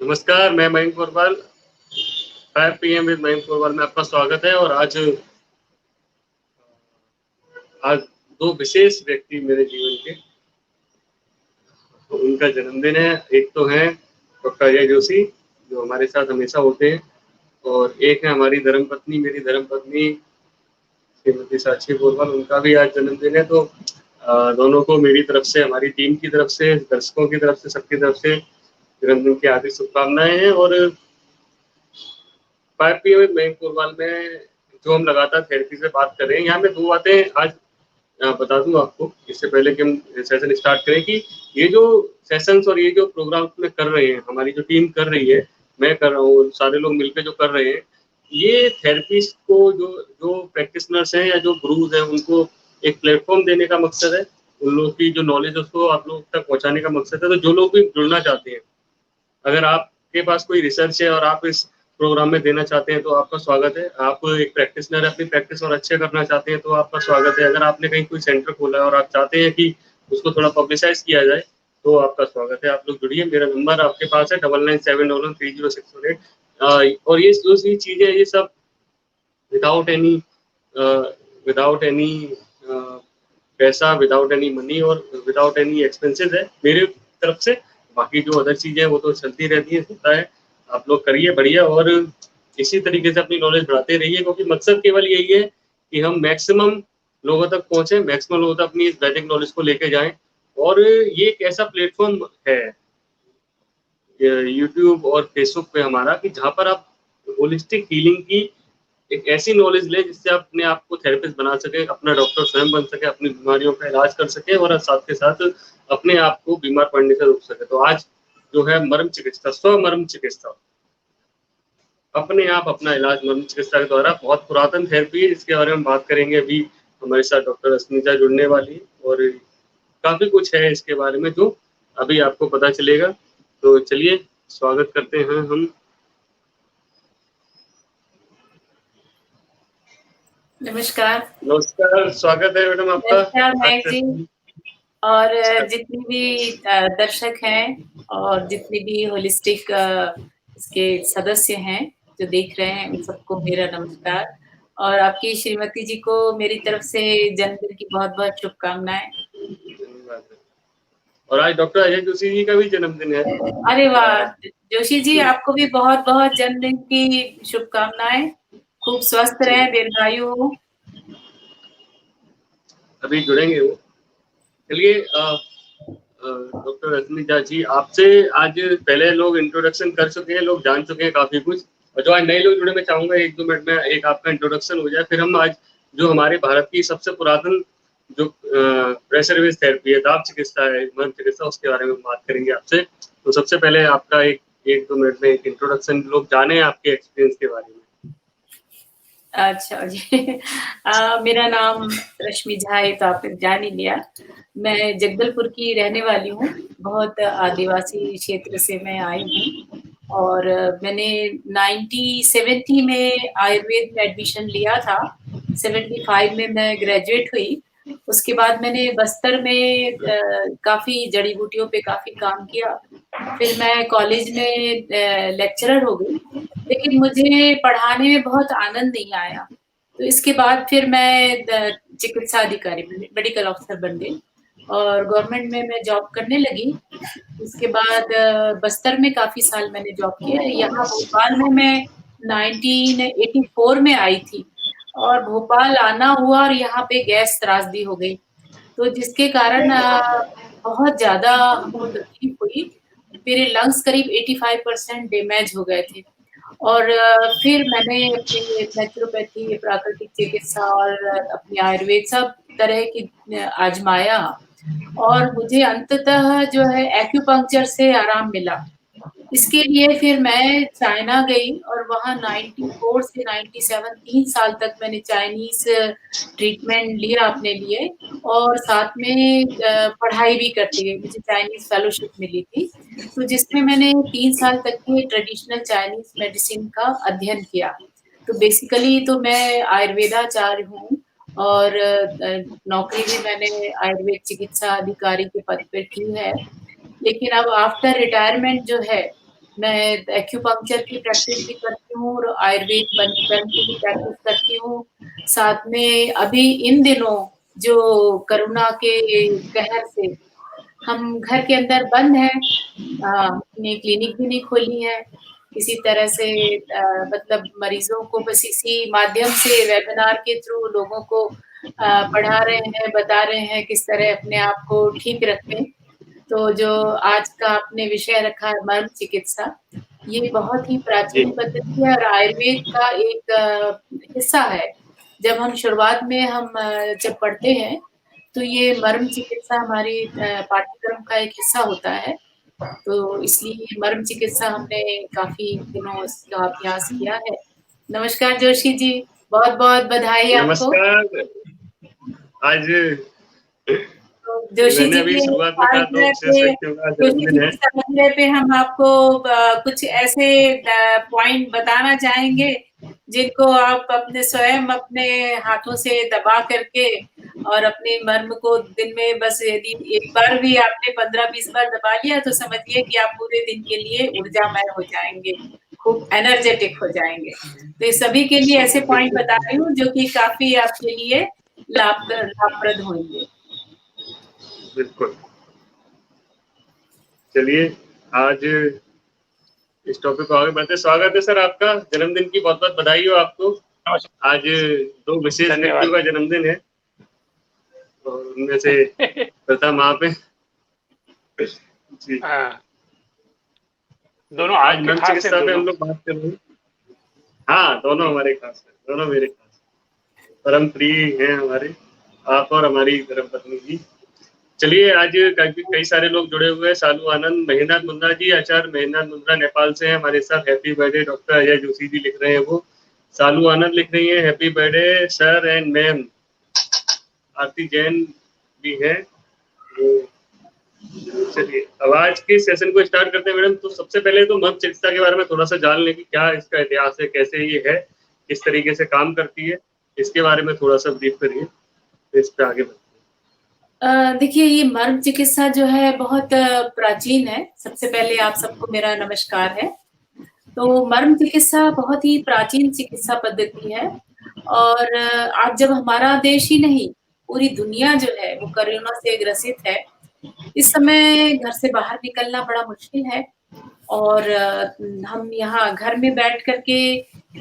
नमस्कार, मैं Mayank Porwal, 5 PM with Mayank Porwal में आपका स्वागत है और आज 2 विशेष व्यक्ति मेरे जीवन के, तो उनका जन्मदिन है। एक तो हैं डॉक्टर अजय जोशी, जो हमारे साथ हमेशा होते हैं, और एक है हमारी धर्मपत्नी, मेरी धर्मपत्नी श्रीमती साक्षी पोरवाल, उनका भी आज जन्मदिन है। तो दोनों को मेरी तरफ से, हमारी टीम की तरफ से, दर्शकों की तरफ से, सबकी तरफ से जन्मदिन की हार्दिक शुभकामनाएँ हैं। और 5 पीएम विद मयंक पोरवाल में जो हम लगातार थेरेपी से बात कर रहे हैं, यहाँ मैं 2 बातें आज बता दूँ आपको, इससे पहले कि हम सेशन स्टार्ट करें, कि ये जो सेशंस और ये जो प्रोग्राम में कर रहे हैं, हमारी जो टीम कर रही है, मैं कर रहा हूँ, सारे लोग मिलके जो कर रहे हैं, ये थेरेपिस्ट को जो प्रैक्टिशनर्स हैं या जो गुरुज़ हैं, उनको एक प्लेटफ़ॉर्म देने का मकसद है। उन लोगों की जो नॉलेज है उसको आप लोगों तक पहुँचाने का मकसद है। तो जो लोग भी जुड़ना चाहते हैं, अगर आपके पास कोई रिसर्च है और आप इस प्रोग्राम में देना चाहते हैं, तो आपका स्वागत है। आप एक प्रैक्टिशनर अपनी प्रैक्टिस और अच्छे करना चाहते हैं, तो आपका स्वागत है। अगर आपने कहीं कोई सेंटर खोला है और आप चाहते हैं कि उसको थोड़ा पब्लिसाइज़ किया जाए, तो आपका स्वागत है। आप लोग जुड़िए, मेरा नंबर आपके पास है 9971113068। और ये जो सी चीज़ें, ये सब विदाउट एनी विदाउट एनी पैसा, विदाउट एनी मनी और विदाउट एनी एक्सपेंसेस है मेरी तरफ से। बाकी जो अदर चीज़ें हैं वो तो चलती रहती है, होता है। आप लोग करिए बढ़िया, और इसी तरीके से अपनी नॉलेज बढ़ाते रहिए, क्योंकि मकसद केवल यही है कि हम मैक्सिमम लोगों तक पहुँचे, मैक्सिमम लोगों तक अपनी इस वैदिक नॉलेज को लेके जाएँ। और ये एक ऐसा प्लेटफ़ॉर्म है यूट्यूब और फेसबुक पे हमारा, कि जहाँ पर आप होलिस्टिक हीलिंग की एक ऐसी नॉलेज लें जिससे आप अपने आप को थेरेपिस्ट बना सकें, अपना डॉक्टर स्वयं बन सकें, अपनी बीमारियों का इलाज कर सकें और साथ के साथ अपने आप को बीमार पड़ने से रोक सकें। तो आज जो है मर्म चिकित्सा, स्वमर्म चिकित्सा, अपने आप अपना इलाज मर्म चिकित्सा के द्वारा, बहुत पुरातन थेरेपी है, इसके बारे में बात करेंगे। अभी हमारे साथ डॉक्टर अस्मिता जुड़ने वाली है और काफ़ी कुछ है इसके बारे में जो अभी आपको पता चलेगा। तो चलिए स्वागत करते हैं हम। नमस्कार। नमस्कार, स्वागत है मैडम आपका। नमस्कार मयंक जी, और जितने भी दर्शक हैं और जितने भी होलिस्टिक इसके सदस्य हैं जो देख रहे हैं, उन सबको मेरा नमस्कार। और आपकी श्रीमती जी को मेरी तरफ से जन्मदिन की बहुत-बहुत शुभकामनाएँ। और आज डॉक्टर अजय जोशी जी का भी जन्मदिन है। अरे वाह! जोशी जी, आपको भी बहुत-बहुत जन्मदिन की शुभकामनाएँ। खूब स्वस्थ रहें, दीर्घायु हो। अभी जुड़ेंगे वो। चलिए डॉक्टर अस्मिता जी, आपसे आज पहले लोग इंट्रोडक्शन कर चुके हैं, लोग जान चुके हैं काफ़ी कुछ, और जो आज नए लोग जुड़े, मैं चाहूँगा 1-2 मिनट में एक आपका इंट्रोडक्शन हो जाए, फिर हम आज जो हमारे भारत की सबसे पुरातन जो प्रेशर रिलीज थेरेपी है, दाब चिकित्सा है, मर्म चिकित्सा, उसके बारे में बात करेंगे आपसे। तो सबसे पहले आपका 1-2 मिनट में एक इंट्रोडक्शन, लोग जाने आपके एक्सपीरियंस के बारे में। अच्छा जी। मेरा नाम रश्मि झा है, तो आपने जान ही लिया। मैं जगदलपुर की रहने वाली हूँ, बहुत आदिवासी क्षेत्र से मैं आई हूँ, और मैंने 1970 में आयुर्वेद में एडमिशन लिया था। 75 में मैं ग्रेजुएट हुई। उसके बाद मैंने बस्तर में काफ़ी जड़ी-बूटियों पे काफ़ी काम किया। फिर मैं कॉलेज में लेक्चरर हो गई, लेकिन मुझे पढ़ाने में बहुत आनंद नहीं आया। तो इसके बाद फिर मैं चिकित्सा अधिकारी बनी, मेडिकल ऑफिसर बन गई और गवर्नमेंट में मैं जॉब करने लगी। उसके बाद बस्तर में काफ़ी साल मैंने जॉब किया। यहाँ भोपाल में मैं 1984 में आई थी, और भोपाल आना हुआ और यहाँ पे गैस त्रासदी हो गई। तो जिसके कारण बहुत ज़्यादा हमको तकलीफ हुई। मेरे लंग्स करीब 85% डैमेज हो गए थे, और फिर मैंने अपनी नेचुरोपैथी, प्राकृतिक चिकित्सा और अपनी आयुर्वेद सब तरह की आज़माया, और मुझे अंततः जो है एक्यूपंक्चर से आराम मिला। इसके लिए फिर मैं चाइना गई और वहाँ 94 से 97 3 साल तक मैंने चाइनीज़ ट्रीटमेंट लिया अपने लिए, और साथ में पढ़ाई भी करती गई। मुझे चाइनीज़ फेलोशिप मिली थी, तो जिसमें मैंने 3 साल तक के ट्रेडिशनल चाइनीज़ मेडिसिन का अध्ययन किया। तो बेसिकली तो मैं आयुर्वेदाचार्य हूँ, और नौकरी भी मैंने आयुर्वेद चिकित्सा अधिकारी के पद पे की है। लेकिन अब आफ्टर रिटायरमेंट जो है, मैं एक्यूपंक्चर की प्रैक्टिस भी करती हूँ और आयुर्वेद पंचकर्म की भी प्रैक्टिस करती हूँ। साथ में अभी इन दिनों जो कोरोना के कहर से हम घर के अंदर बंद हैं, अपनी क्लिनिक भी नहीं खोली है। किसी तरह से मतलब मरीज़ों को बस इसी माध्यम से वेबिनार के थ्रू लोगों को पढ़ा रहे हैं, बता रहे हैं किस तरह अपने आप को ठीक रखें। तो जो आज का आपने विषय रखा है मर्म चिकित्सा, ये बहुत ही जी प्राचीन पद्धति है और आयुर्वेद का एक हिस्सा है। जब हम शुरुआत में जब पढ़ते हैं, तो ये मर्म चिकित्सा हमारी पाठ्यक्रम का एक हिस्सा होता है। तो इसलिए मर्म चिकित्सा हमने काफ़ी दिनों इसका अभ्यास किया है। नमस्कार जोशी जी, बहुत-बहुत बधाई आपको। नमस्कार। आज तो जोशी मैंने जी अभी के शुरुआत में कहा तो सालगिरह शेष पे व्यक्तियों का जोशी जी जन्मदिन है। की सालगिरह पे हम आपको कुछ ऐसे पॉइंट बताना चाहेंगे, जिनको आप अपने स्वयं अपने हाथों से दबा करके और अपने मर्म को दिन में बस यदि एक बार भी आपने 15-20 बार दबा लिया तो समझिए कि आप पूरे दिन के लिए ऊर्जामय हो जाएँगे, खूब एनर्जेटिक हो जाएँगे। तो ये सभी के लिए ऐसे पॉइंट बिल्कुल बता रही हूँ जो कि काफ़ी आपके लिए लाभप्रद होंगे। बिल्कुल। चलिए आज इस टॉपिक को आगे बढ़ते हैं। स्वागत है सर आपका, जन्मदिन की बहुत-बहुत बधाई हो आपको। आज 2 विशेष व्यक्तियों का जन्मदिन है और उनमें से प्रथम आप हैं। जी। दोनों आज आपके मर्म खास हैं चिकित्सा पे दोनों। हम लोग बात कर रहे हैं। हाँ, दोनों हमारे खास हैं, दोनों मेरे खास हैं। परम प्रिय हैं हमारे, आप और हमारी धर्मपत्नी जी। चलिए आज कई सारे लोग जुड़े हुए हैं। सालू आनंद, महेंद्रनाथ मुंद्रा जी, आचार्य महेंद्रनाथ मुंद्रा नेपाल से हैं हमारे साथ। Happy birthday doctor Ajay Joshi ji लिख रहे हैं वो। सालू आनंद लिख रही हैं happy birthday sir and ma'am. Aarti Jain भी है। चलिए अब आज के सेशन को स्टार्ट करते हैं मैडम। तो सबसे पहले तो मर्म चिकित्सा के बारे में थोड़ा सा जान लें कि क्या इसका इतिहास है, कैसे ये है, किस तरीके से काम करती है, इसके बारे में थोड़ा सा ब्रीफ करिए, तो इस पे आगे बढ़ते देखिए ये मर्म चिकित्सा जो है बहुत प्राचीन है। सबसे पहले आप सबको मेरा नमस्कार है। तो मर्म चिकित्सा बहुत ही प्राचीन चिकित्सा पद्धति है और आज जब हमारा देश ही नहीं, पूरी दुनिया जो है वो कोरोना से ग्रसित है। इस समय घर से बाहर निकलना बड़ा मुश्किल है और हम यहाँ घर में बैठ कर के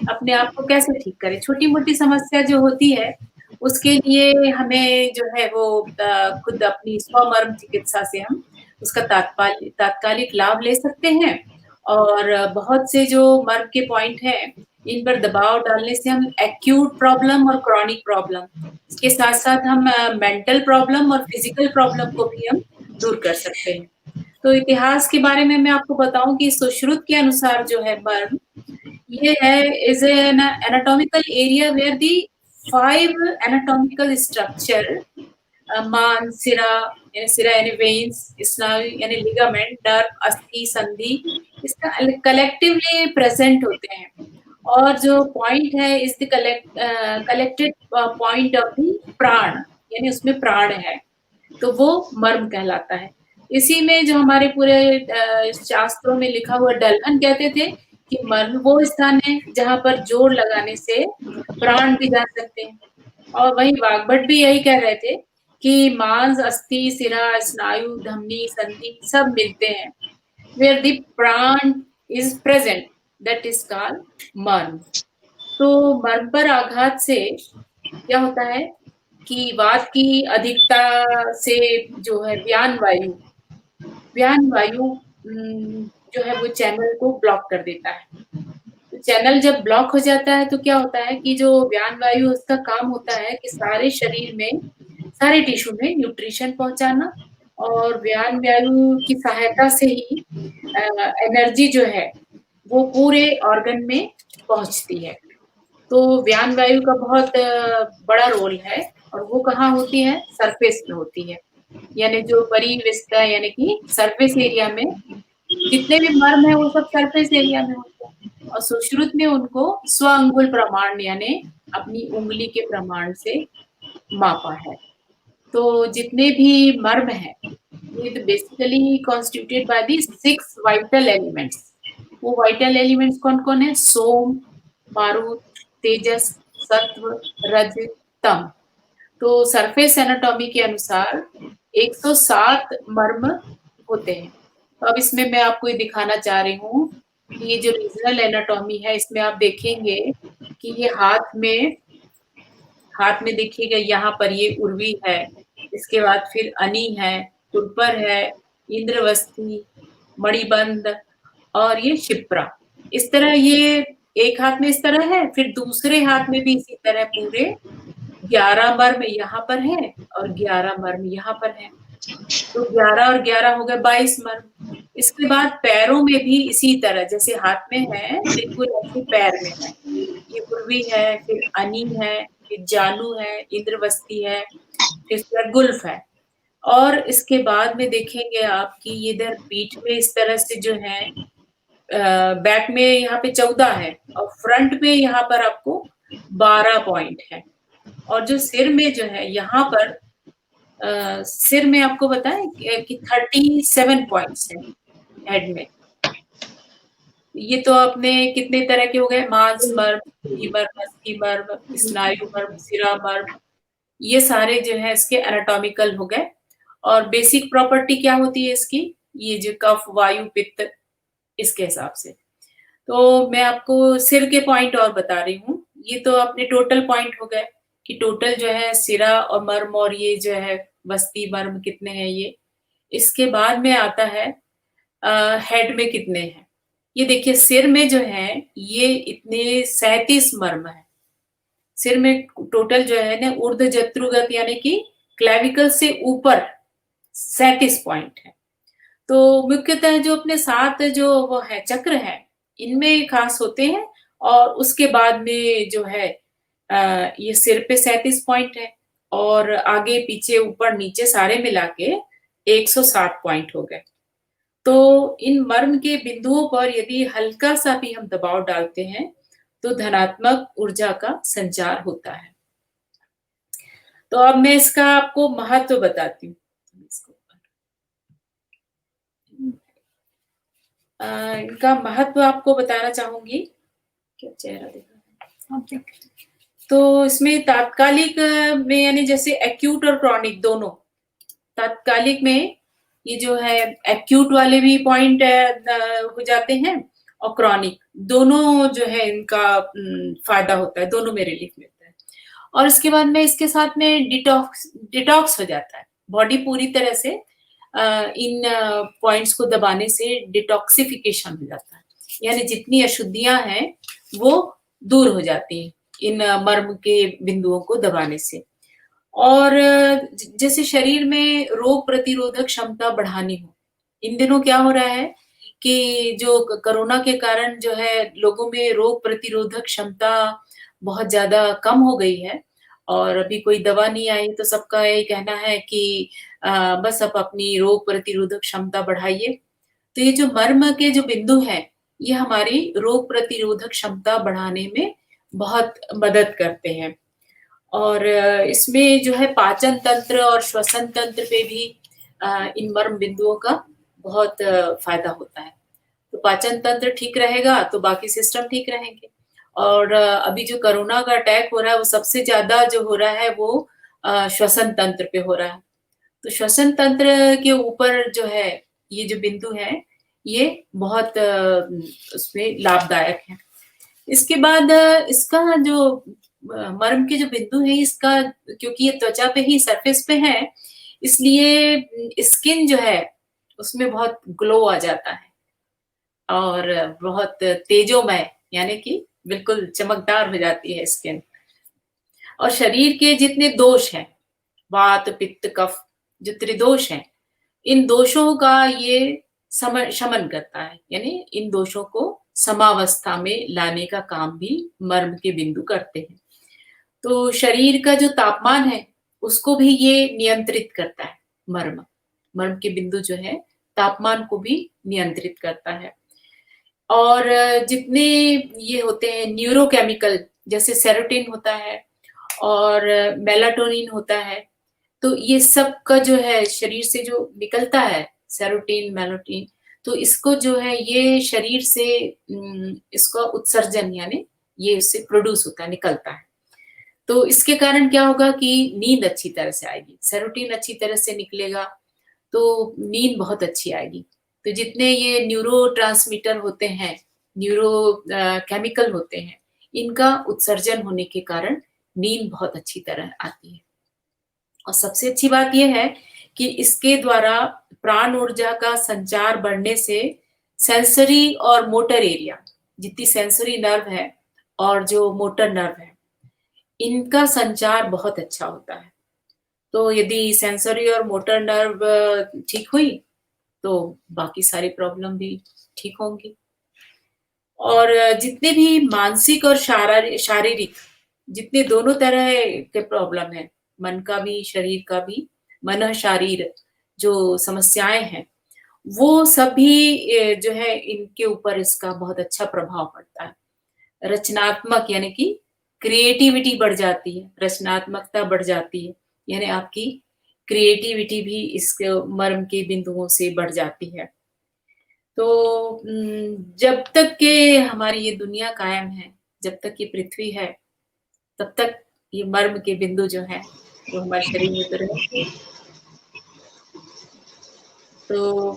अपने आप को कैसे ठीक करें? छोटी-मोटी समस्या जो होती है, उसके लिए हमें जो है वो खुद अपनी स्वमर्म चिकित्सा से हम उसका तात्कालिक लाभ ले सकते हैं और बहुत से जो मर्म के पॉइंट हैं, इन पर दबाव डालने से हम एक्यूट प्रॉब्लम और क्रॉनिक प्रॉब्लम, इसके साथ-साथ हम मेंटल प्रॉब्लम और फिज़िकल प्रॉब्लम को भी हम दूर कर सकते हैं। तो इतिहास के बारे में मैं आपको बताऊँ कि सुश्रुत के अनुसार जो है मर्म, ये है is an anatomical area where the 5 anatomical structure मांस, सिरा यानी वेन्स, स्नायु यानी लिगामेंट, नर्व, अस्थि, संधि इसका कलेक्टिवली प्रेजेंट होते हैं और जो पॉइंट है is the collected point of the प्राण यानी उसमें प्राण है, तो वो मर्म कहलाता है। इसी में जो हमारे पूरे शास्त्रों में लिखा हुआ डल्हन कहते थे कि मर्म वो स्थान है जहाँ पर जोर लगाने से प्राण भी जा सकते हैं और वहीं वाग्भट भी यही कह रहे थे कि मांस, अस्थि, सिरा, स्नायु, धमनी, संधि सब मिलते हैं। Where the प्राण is present, that is called मर्म। तो मर्म पर आघात से क्या होता है कि वात की अधिकता से जो है व्यान वायु जो है वो चैनल को ब्लॉक कर देता है। तो चैनल जब ब्लॉक हो जाता है तो क्या होता है कि जो व्यान वायु उसका काम होता है कि सारे शरीर में, सारे टिश्यू में न्यूट्रिशन पहुँचाना और व्यान वायु की सहायता से ही एनर्जी जो है वो पूरे ऑर्गन में पहुँचती है। तो व्यान वायु का बहुत बड़ा रोल है और वो कहाँ होती है? सरफेस पे होती है। यानी जो परिवेष्टा यानी कि सरफेस एरिया में जितने भी मर्म हैं वो सब सरफेस एरिया में होते हैं और सुश्रुत में उनको स्व अंगुल प्रमाण यानी अपनी उँगली के प्रमाण से मापा है। तो जितने भी मर्म हैं, ये तो basically constituted by the 6 vital elements वो वाइटल एलिमेंट्स कौन-कौन है? सोम, मारुत, तेजस, सत्व, रज, तम। तो सरफेस एनाटॉमी के अनुसार 107 मर्म होते हैं। तो अब इसमें मैं आपको ये दिखाना चाह रही हूँ कि ये जो रीजनल एनाटॉमी है, इसमें आप देखेंगे कि ये हाथ में देखिएगा यहाँ पर ये उर्वी है, इसके बाद फिर अनी है, कुरपर है, इंद्रवस्ती, मणिबंध और ये शिप्रा। इस तरह ये एक हाथ में इस तरह है, फिर दूसरे हाथ में भी इसी तरह पूरे 11 मर्म यहाँ पर है और 11 मर्म यहाँ पर है। तो 11 और 11 हो गए 22 मर्म। इसके बाद पैरों में भी इसी तरह जैसे हाथ में है, बिल्कुल ऐसे पैर में है। ये पूर्वी है, फिर अनी है, फिर जालू है, इंद्रवस्ती है, फिर इसके बाद गुल्फ है। और इसके बाद में देखेंगे आप कि इधर पीठ में इस तरह से जो है बैक में यहाँ पे 14 है और फ्रंट में यहाँ पर आपको 12 पॉइंट है। और जो सिर में जो है यहाँ पर सिर में आपको बताएं कि 37 पॉइंट्स हैं हेड में। ये तो अपने कितने तरह के हो गए? मांस मर्म, मर्म, अस्थि मर्म, स्नायु मर्म, सिरा मर्म, ये सारे जो है इसके एनाटॉमिकल हो गए। और बेसिक प्रॉपर्टी क्या होती है इसकी? ये जो कफ, वायु, पित्त, इसके हिसाब से। तो मैं आपको सिर के पॉइंट और बता रही हूँ। ये तो अपने टोटल पॉइंट हो गए कि टोटल जो है सिरा और मर्म और ये जो है बस्ती मर्म कितने हैं ये। इसके बाद में आता है हेड में कितने हैं। ये देखिए सिर में जो है ये इतने 37 मर्म है। सिर में टोटल जो है ना ऊर्ध्व जत्रुगत यानी कि क्लेविकल से ऊपर 37 पॉइंट है। तो मुख्यतः जो अपने 7 जो वो है चक्र है इनमें खास होते हैं। और उसके बाद में जो है ये सिर पे 37 पॉइंट है और आगे पीछे ऊपर नीचे सारे मिला के 107 पॉइंट हो गए। तो इन मर्म के बिंदुओं पर यदि हल्का सा भी हम दबाव डालते हैं तो धनात्मक ऊर्जा का संचार होता है। तो अब मैं इसका आपको महत्व बताती हूँ। इनका महत्व आपको बताना चाहूंगी। क्या चेहरा देखा? तो इसमें तात्कालिक में यानी जैसे एक्यूट और क्रॉनिक दोनों। तात्कालिक में ये जो है एक्यूट वाले भी पॉइंट हो जाते हैं और क्रॉनिक दोनों जो है इनका फायदा होता है, दोनों में रिलीफ मिलता है। और इसके बाद में इसके साथ में डिटॉक्स हो जाता है। बॉडी पूरी तरह से इन पॉइंट्स को दबाने से डिटॉक्सिफिकेशन हो जाता है, यानी जितनी अशुद्धियां हैं वो दूर हो जाती हैं इन मर्म के बिंदुओं को दबाने से। और जैसे शरीर में रोग प्रतिरोधक क्षमता बढ़ानी हो, इन दिनों क्या हो रहा है कि जो कोरोना के कारण जो है लोगों में रोग प्रतिरोधक क्षमता बहुत ज्यादा कम हो गई है और अभी कोई दवा नहीं आई तो सबका यही कहना है कि बस आप अपनी रोग प्रतिरोधक क्षमता बढ़ाइए। तो ये जो मर्म के जो बिंदु हैं ये हमारी रोग प्रतिरोधक क्षमता बढ़ाने में बहुत मदद करते हैं। और इसमें जो है पाचन तंत्र और श्वसन तंत्र पे भी इन मर्म बिंदुओं का बहुत फायदा होता है। तो पाचन तंत्र ठीक रहेगा तो बाकी सिस्टम ठीक रहेंगे। और अभी जो कोरोना का अटैक हो रहा है वो सबसे ज्यादा जो हो रहा है वो श्वसन तंत्र पे हो रहा है। तो श्वसन तंत्र के ऊपर जो है ये जो बिंदु है ये बहुत उसमें लाभदायक है। इसके बाद इसका जो मर्म के जो बिंदु है इसका क्योंकि ये त्वचा पे ही सरफेस पे है इसलिए स्किन जो है उसमें बहुत ग्लो आ जाता है और बहुत तेजोमय यानी कि बिल्कुल चमकदार हो जाती है स्किन। और शरीर के जितने दोष हैं वात पित्त कफ जो त्रिदोष हैं इन दोषों का ये शमन करता है, यानी इन दोषों को समावस्था में लाने का काम भी मर्म के बिंदु करते हैं। तो शरीर का जो तापमान है उसको भी ये नियंत्रित करता है। मर्म के बिंदु जो है तापमान को भी नियंत्रित करता है। और जितने ये होते हैं न्यूरोकेमिकल जैसे सेरोटोनिन होता है और मेलाटोनिन होता है तो ये सब का जो है शरीर से जो निकलता है सेरोटोनिन मेलाटोनिन तो इसको जो है ये शरीर से इसका उत्सर्जन यानी ये इससे प्रोड्यूस होता है, निकलता है। तो इसके कारण क्या होगा कि नींद अच्छी तरह से आएगी, सेरोटोनिन अच्छी तरह से निकलेगा, तो नींद बहुत अच्छी आएगी। तो जितने ये न्यूरोट्रांसमीटर होते हैं, केमिकल होते हैं, इनका उत्सर्जन होने के कारण नींद बहुत अच्छी तरह आती है। और सबसे अच्छी बात ये है कि इसके द्वारा प्राण ऊर्जा का संचार बढ़ने से सेंसरी और मोटर एरिया, जितनी सेंसरी नर्व है और जो मोटर नर्व है, इनका संचार बहुत अच्छा होता है। तो यदि सेंसरी और मोटर नर्व ठीक हुई, तो बाकी सारी प्रॉब्लम भी ठीक होंगी। और जितने भी मानसिक और शारीरिक जितने दोनों तरह के प्रॉब्लम है, मन का भी, शरीर का भी, मन शारीर जो समस्याएं हैं, वो सभी जो है इनके ऊपर इसका बहुत अच्छा प्रभाव पड़ता है। रचनात्मक यानी कि क्रिएटिविटी बढ़ जाती है, रचनात्मकता बढ़ जाती है, यानी आपकी क्रिएटिविटी भी इसके मर्म के बिंदुओं से बढ़ जाती है। तो जब तक के हमारी ये दुनिया कायम है, जब तक ये पृथ्वी है, तब तक ये मर्म के बिंदु जो हैं, वो हमारे शरीर में तो रहेंगे। तो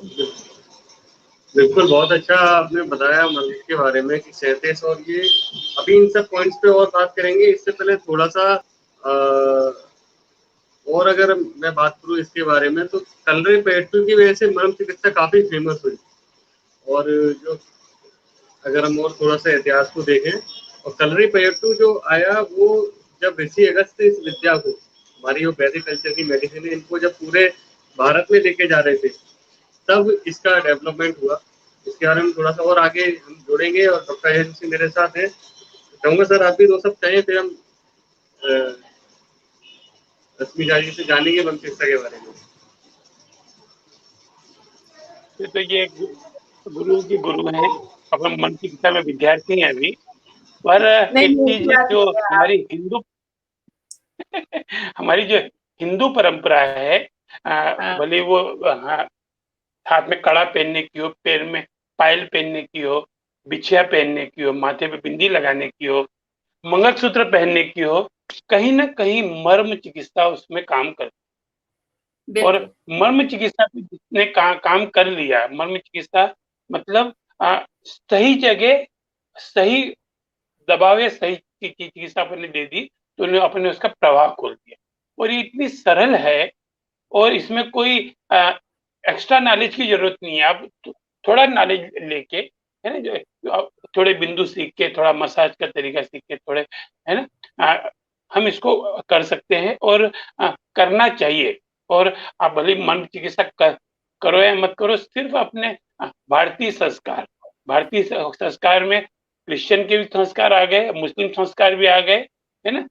बिल्कुल, बहुत अच्छा आपने बताया मस्जिद के बारे में कि सेंटेंस और ये अभी इन सब पॉइंट्स पे और बात करेंगे। इससे पहले थोड़ा-सा और अगर मैं बात करूँ इसके बारे में, तो कलरीपयट्टू की वजह से मर्म चिकित्सा काफ़ी फेमस हुई। और जो अगर हम और थोड़ा-सा इतिहास को देखें, और कलरीपयट्टू जो आया, वो जब ऋषि अगस्त्य इस विद्या को, हमारी जो वैदिक कल्चर की मेडिसिन है, इनको जब पूरे भारत में लेके जा रहे थे, तब इसका डेवलपमेंट हुआ। इसके बारे में थोड़ा-सा और आगे हम जुड़ेंगे, और डॉक्टर एस सिंह मेरे साथ हैं। कहूँगा सर आप भी 2 शब्द कहें, फिर हम रश्मि झा जी से जानेंगे मर्म चिकित्सा के बारे में। तो ये गुरु की गुरु हैं, अपन मर्म चिकित्सा में विद्यार्थी हैं अभी। पर एक चीज जो हमारी हिंदू हमारी जो हिंदू परंपरा है, भले वो हाथ में कड़ा पहनने की हो, पैर में पायल पहनने की हो, बिछिया पहनने की हो, माथे पे बिंदी लगाने की हो, मंगलसूत्र पहनने की हो, कहीं ना कहीं मर्म चिकित्सा उसमें काम करती। और मर्म चिकित्सा पे जिसने काम कर लिया, मर्म चिकित्सा मतलब सही जगह सही दबाव या सही चिकित्सा अपने दे दी, तो उन्होंने अपने उसका प्रभाव खोल दिया। और ये इतनी सरल है, और इसमें कोई एक्स्ट्रा नॉलेज की जरूरत नहीं है। आप थोड़ा नॉलेज लेके, है ना, जो थोड़े बिंदु सीख के, थोड़ा मसाज का तरीका सीख के, थोड़े, है ना, हम इसको कर सकते हैं, और करना चाहिए। और आप भले मर्म चिकित्सा करो या मत करो, सिर्फ अपने भारतीय संस्कार में क्रिश्चियन के भी संस्कार आ गए, मुस्लिम संस्कार भी आ गए, है ना,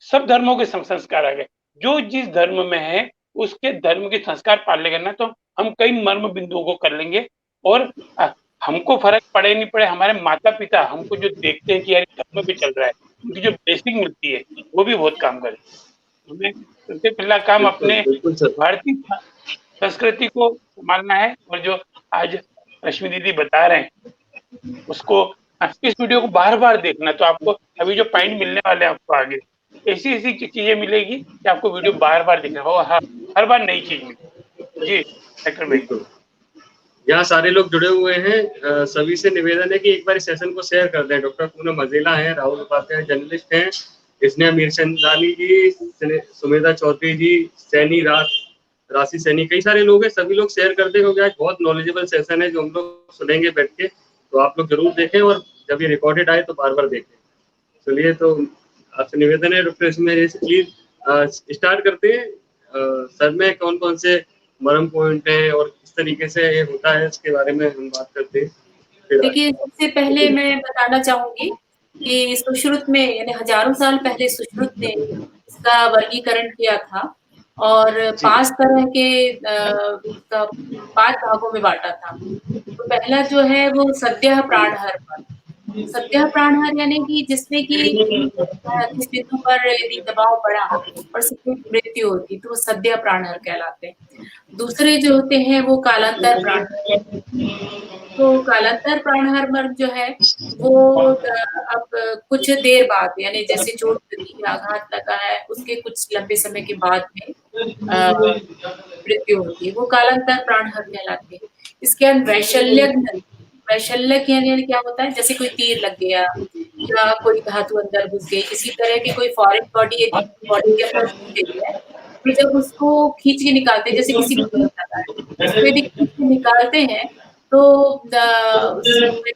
सब धर्मों के संस्कार आ गए। जो जिस धर्म में है उसके धर्म के संस्कार पाल लेंगे ना, तो हम कई मर्म बिंदुओं को कर लेंगे। और हमको फर्क पड़े नहीं पड़े, हमारे माता पिता हमको जो देखते हैं कि यार धर्म भी चल रहा है, उनकी जो ब्लेसिंग मिलती है वो भी बहुत काम करे। हमें सबसे पहला काम अपने भारतीय संस्कृति को मानना है। और जो आज रश्मि दीदी बता रहे हैं उसको, इस वीडियो को बार बार देखना, तो आपको अभी जो पॉइंट मिलने वाले हैं आपको आगे ऐसी ऐसी चीजें मिलेगी कि आपको वीडियो बार बार देखना होगा, हर बार नई चीज मिलेगी। जी डॉक्टर भाई, यहाँ सारे लोग जुड़े हुए हैं, सभी से निवेदन है कि एक बार इस सेशन को शेयर कर दें। डॉक्टर पूनम मजेला हैं, राहुल उपाध्याय जर्नलिस्ट हैं, स्नेहा मीरचंदानी जी, सुमेधा चौधरी जी, सैनी राशि सैनी, कई सारे लोग हैं, सभी लोग शेयर कर दें, क्योंकि आज बहुत नॉलेजेबल सेशन है जो हम लोग सुनेंगे बैठ के। तो आप लोग जरूर देखें, और जब ये रिकॉर्डेड आए तो बार बार देखें। चलिए, तो आपसे निवेदन है डॉक्टर प्लीज स्टार्ट करते हैं। सर में कौन कौन से मर्म पॉइंट हैं और किस तरीके से ये होता है, इसके बारे में हम बात करते हैं। देखिए, सबसे पहले मैं बताना चाहूंगी कि सुश्रुत में, यानी हजारों साल पहले सुश्रुत ने इसका वर्गीकरण किया था, और 5 तरह के 5 भागों में बांटा था। तो पहला जो है वो सद्यः प्राणहर, सद्यः प्राणहर यानी कि जिसमें कि किस बिंदु पर यदि दबाव पड़ा और उसकी मृत्यु होती तो वो सद्यः प्राणहर कहलाते हैं। दूसरे जो होते हैं वो कालांतर प्राण, तो कालांतर प्राणहर मर्ग जो है वो अब कुछ देर बाद यानी जैसे चोट लगी, आघात लगा है, उसके कुछ लंबे समय के बाद में मृत्यु होती है, वो कालांतर प्राणहर कहलाते हैं। इसके अंदर वैशल्यग्न, वैशल्यक यानी क्या होता है, जैसे कोई तीर लग गया या कोई धातु अंदर घुस गई, इसी तरह की कोई फॉरेन बॉडी यदि बॉडी के अंदर घुस गई है, तो जब उसको खींच के निकालते हैं, जैसे किसी को करंट लगा है, उसको यदि खींच के निकालते हैं तो उसमें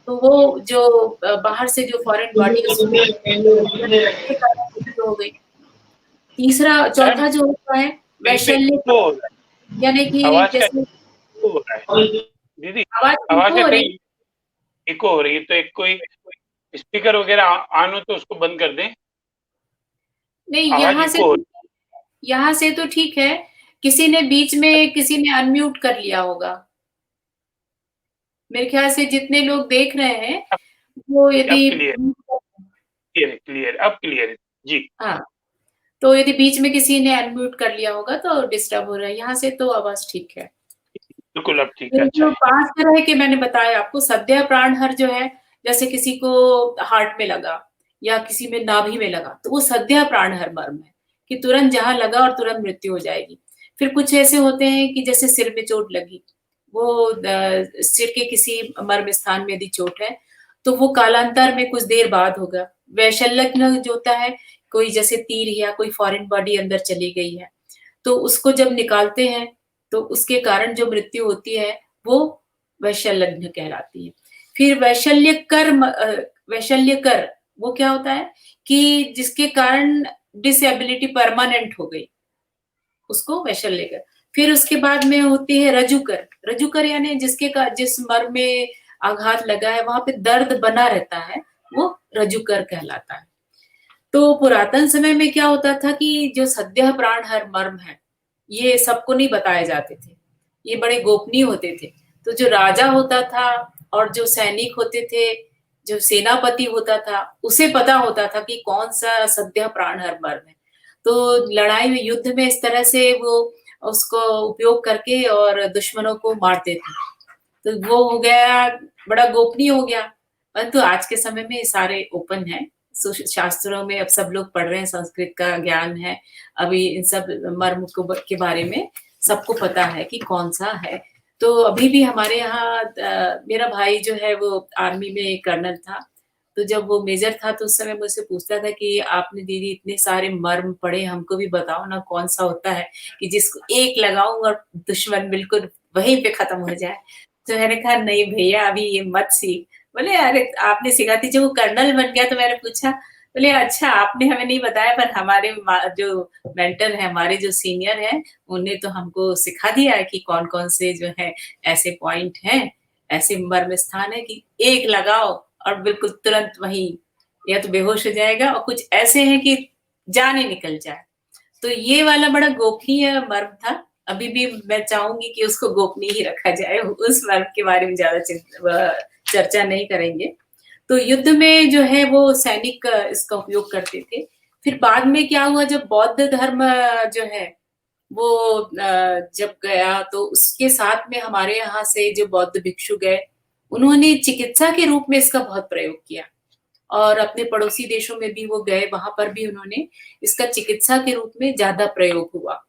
तो वो जो बाहर से जो फॉरेन बॉडी है उसको के कारण मृत्यु हो गई। तीसरा चौथा जो होता है वैशल्य, यानी कि जैसे दीदी आवाज कहीं इको हो रही है, तो एक कोई स्पीकर वगैरह ऑन हो तो उसको बंद कर दें। नहीं, यहाँ से तो ठीक है, किसी ने बीच में किसी ने अनम्यूट कर लिया होगा मेरे ख्याल से, जितने लोग देख रहे हैं वो यदि क्लियर अब क्लियर है जी। हाँ, तो यदि बीच में किसी ने अनम्यूट कर लिया होगा तो डिस्टर्ब हो रहा है। यहाँ से तो आवाज ठीक है, बिल्कुल अब ठीक है। जो 5 तरह के मैंने बताया आपको, सद्यः प्राणहर जो है, जैसे किसी को हार्ट में लगा या किसी में नाभि में लगा तो वो सद्यः प्राणहर मर्म है कि तुरंत जहां लगा और तुरंत मृत्यु हो जाएगी। फिर कुछ ऐसे होते हैं कि जैसे सिर में चोट लगी, वो सिर के किसी मर्म स्थान में यदि चोट है तो वो कालांतर में कुछ देर बाद होगा। वैशल्यग्न जो होता है, कोई जैसे तीर या कोई फॉरेन बॉडी अंदर चली गई है तो उसको जब निकालते हैं तो उसके कारण जो मृत्यु होती है वो वैशल्यग्न कहलाती है। फिर वैशल्यकर वो क्या होता है कि जिसके कारण डिसेबिलिटी परमानेंट हो गई, उसको वैशल्यकर। फिर उसके बाद में होती है रजुकर। रजुकर यानी जिस मर्म में आघात लगा है वहां पे दर्द बना रहता है, वो रजुकर कहलाता है। तो पुरातन समय में क्या होता था कि जो सद्यः प्राणहर मर्म है ये सबको नहीं बताए जाते थे, ये बड़े गोपनीय होते थे। तो जो राजा होता था और जो सैनिक होते थे, जो सेनापति होता था, उसे पता होता था कि कौन सा सद्यः प्राणहर मर्म है। तो लड़ाई में, युद्ध में इस तरह से वो उसको उपयोग करके और दुश्मनों को मारते थे। तो वो हो गया, बड़ा गोपनीय हो गया। परंतु आज के समय में सारे ओपन है, शास्त्रों में अब सब लोग पढ़ रहे हैं, संस्कृत का ज्ञान है, अभी इन सब मर्म के बारे में सबको पता है कि कौन सा है। तो अभी भी हमारे यहाँ मेरा भाई जो है वो आर्मी में कर्नल था, तो जब वो मेजर था तो उस समय मुझसे पूछता था कि आपने दीदी इतने सारे मर्म पढ़े, हमको भी बताओ ना कौन सा होता है कि जिसको एक लगाऊं और दुश्मन बिल्कुल वहीं पे खत्म हो जाए। तो मैंने कहा नहीं भैया अभी ये मत सीख। बोले अरे आपने सिखा दी। जब वो कर्नल बन गया तो मैंने पूछा, बोले अच्छा आपने हमें नहीं बताया, पर हमारे जो मेंटर है, हमारे जो सीनियर है, उन्हें तो हमको सिखा दिया है कि कौन कौन से जो है ऐसे पॉइंट हैं, ऐसे मर्म स्थान है कि एक लगाओ और बिल्कुल तुरंत वहीं या तो बेहोश हो जाएगा, और कुछ ऐसे हैं कि जान ही निकल जाए। तो ये वाला बड़ा गोपनीय मर्म था। अभी भी मैं चाहूंगी कि उसको गोपनीय ही रखा जाए, उस मर्म के बारे में ज्यादा चर्चा नहीं करेंगे। तो युद्ध में जो है वो सैनिक इसका उपयोग करते थे। फिर बाद में क्या हुआ, जब बौद्ध धर्म जो है वो जब गया तो उसके साथ में हमारे यहाँ से जो बौद्ध भिक्षु गए, उन्होंने चिकित्सा के रूप में इसका बहुत प्रयोग किया, और अपने पड़ोसी देशों में भी वो गए, वहां पर भी उन्होंने इसका चिकित्सा के रूप में ज्यादा प्रयोग हुआ।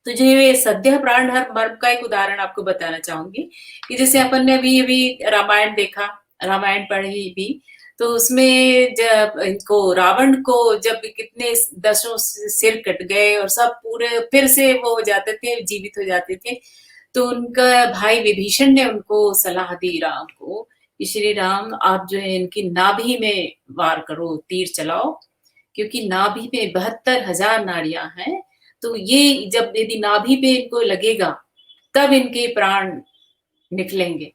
तो जो ये सद्यः प्राणहर मर्म का एक उदाहरण आपको बताना चाहूंगी कि जैसे अपन ने अभी रामायण देखा, रामायण पढ़ी भी, तो उसमें जब इनको रावण को जब कितने दसों सिर कट गए और सब पूरे फिर से वो हो जाते थे, जीवित हो जाते थे, तो उनका भाई विभीषण ने उनको सलाह दी राम को कि श्री राम आप जो है इनकी नाभि में वार करो, तीर चलाओ, क्योंकि नाभि में 72,000 नारियां हैं, तो ये जब यदि नाभि पे इनको लगेगा तब इनके प्राण निकलेंगे।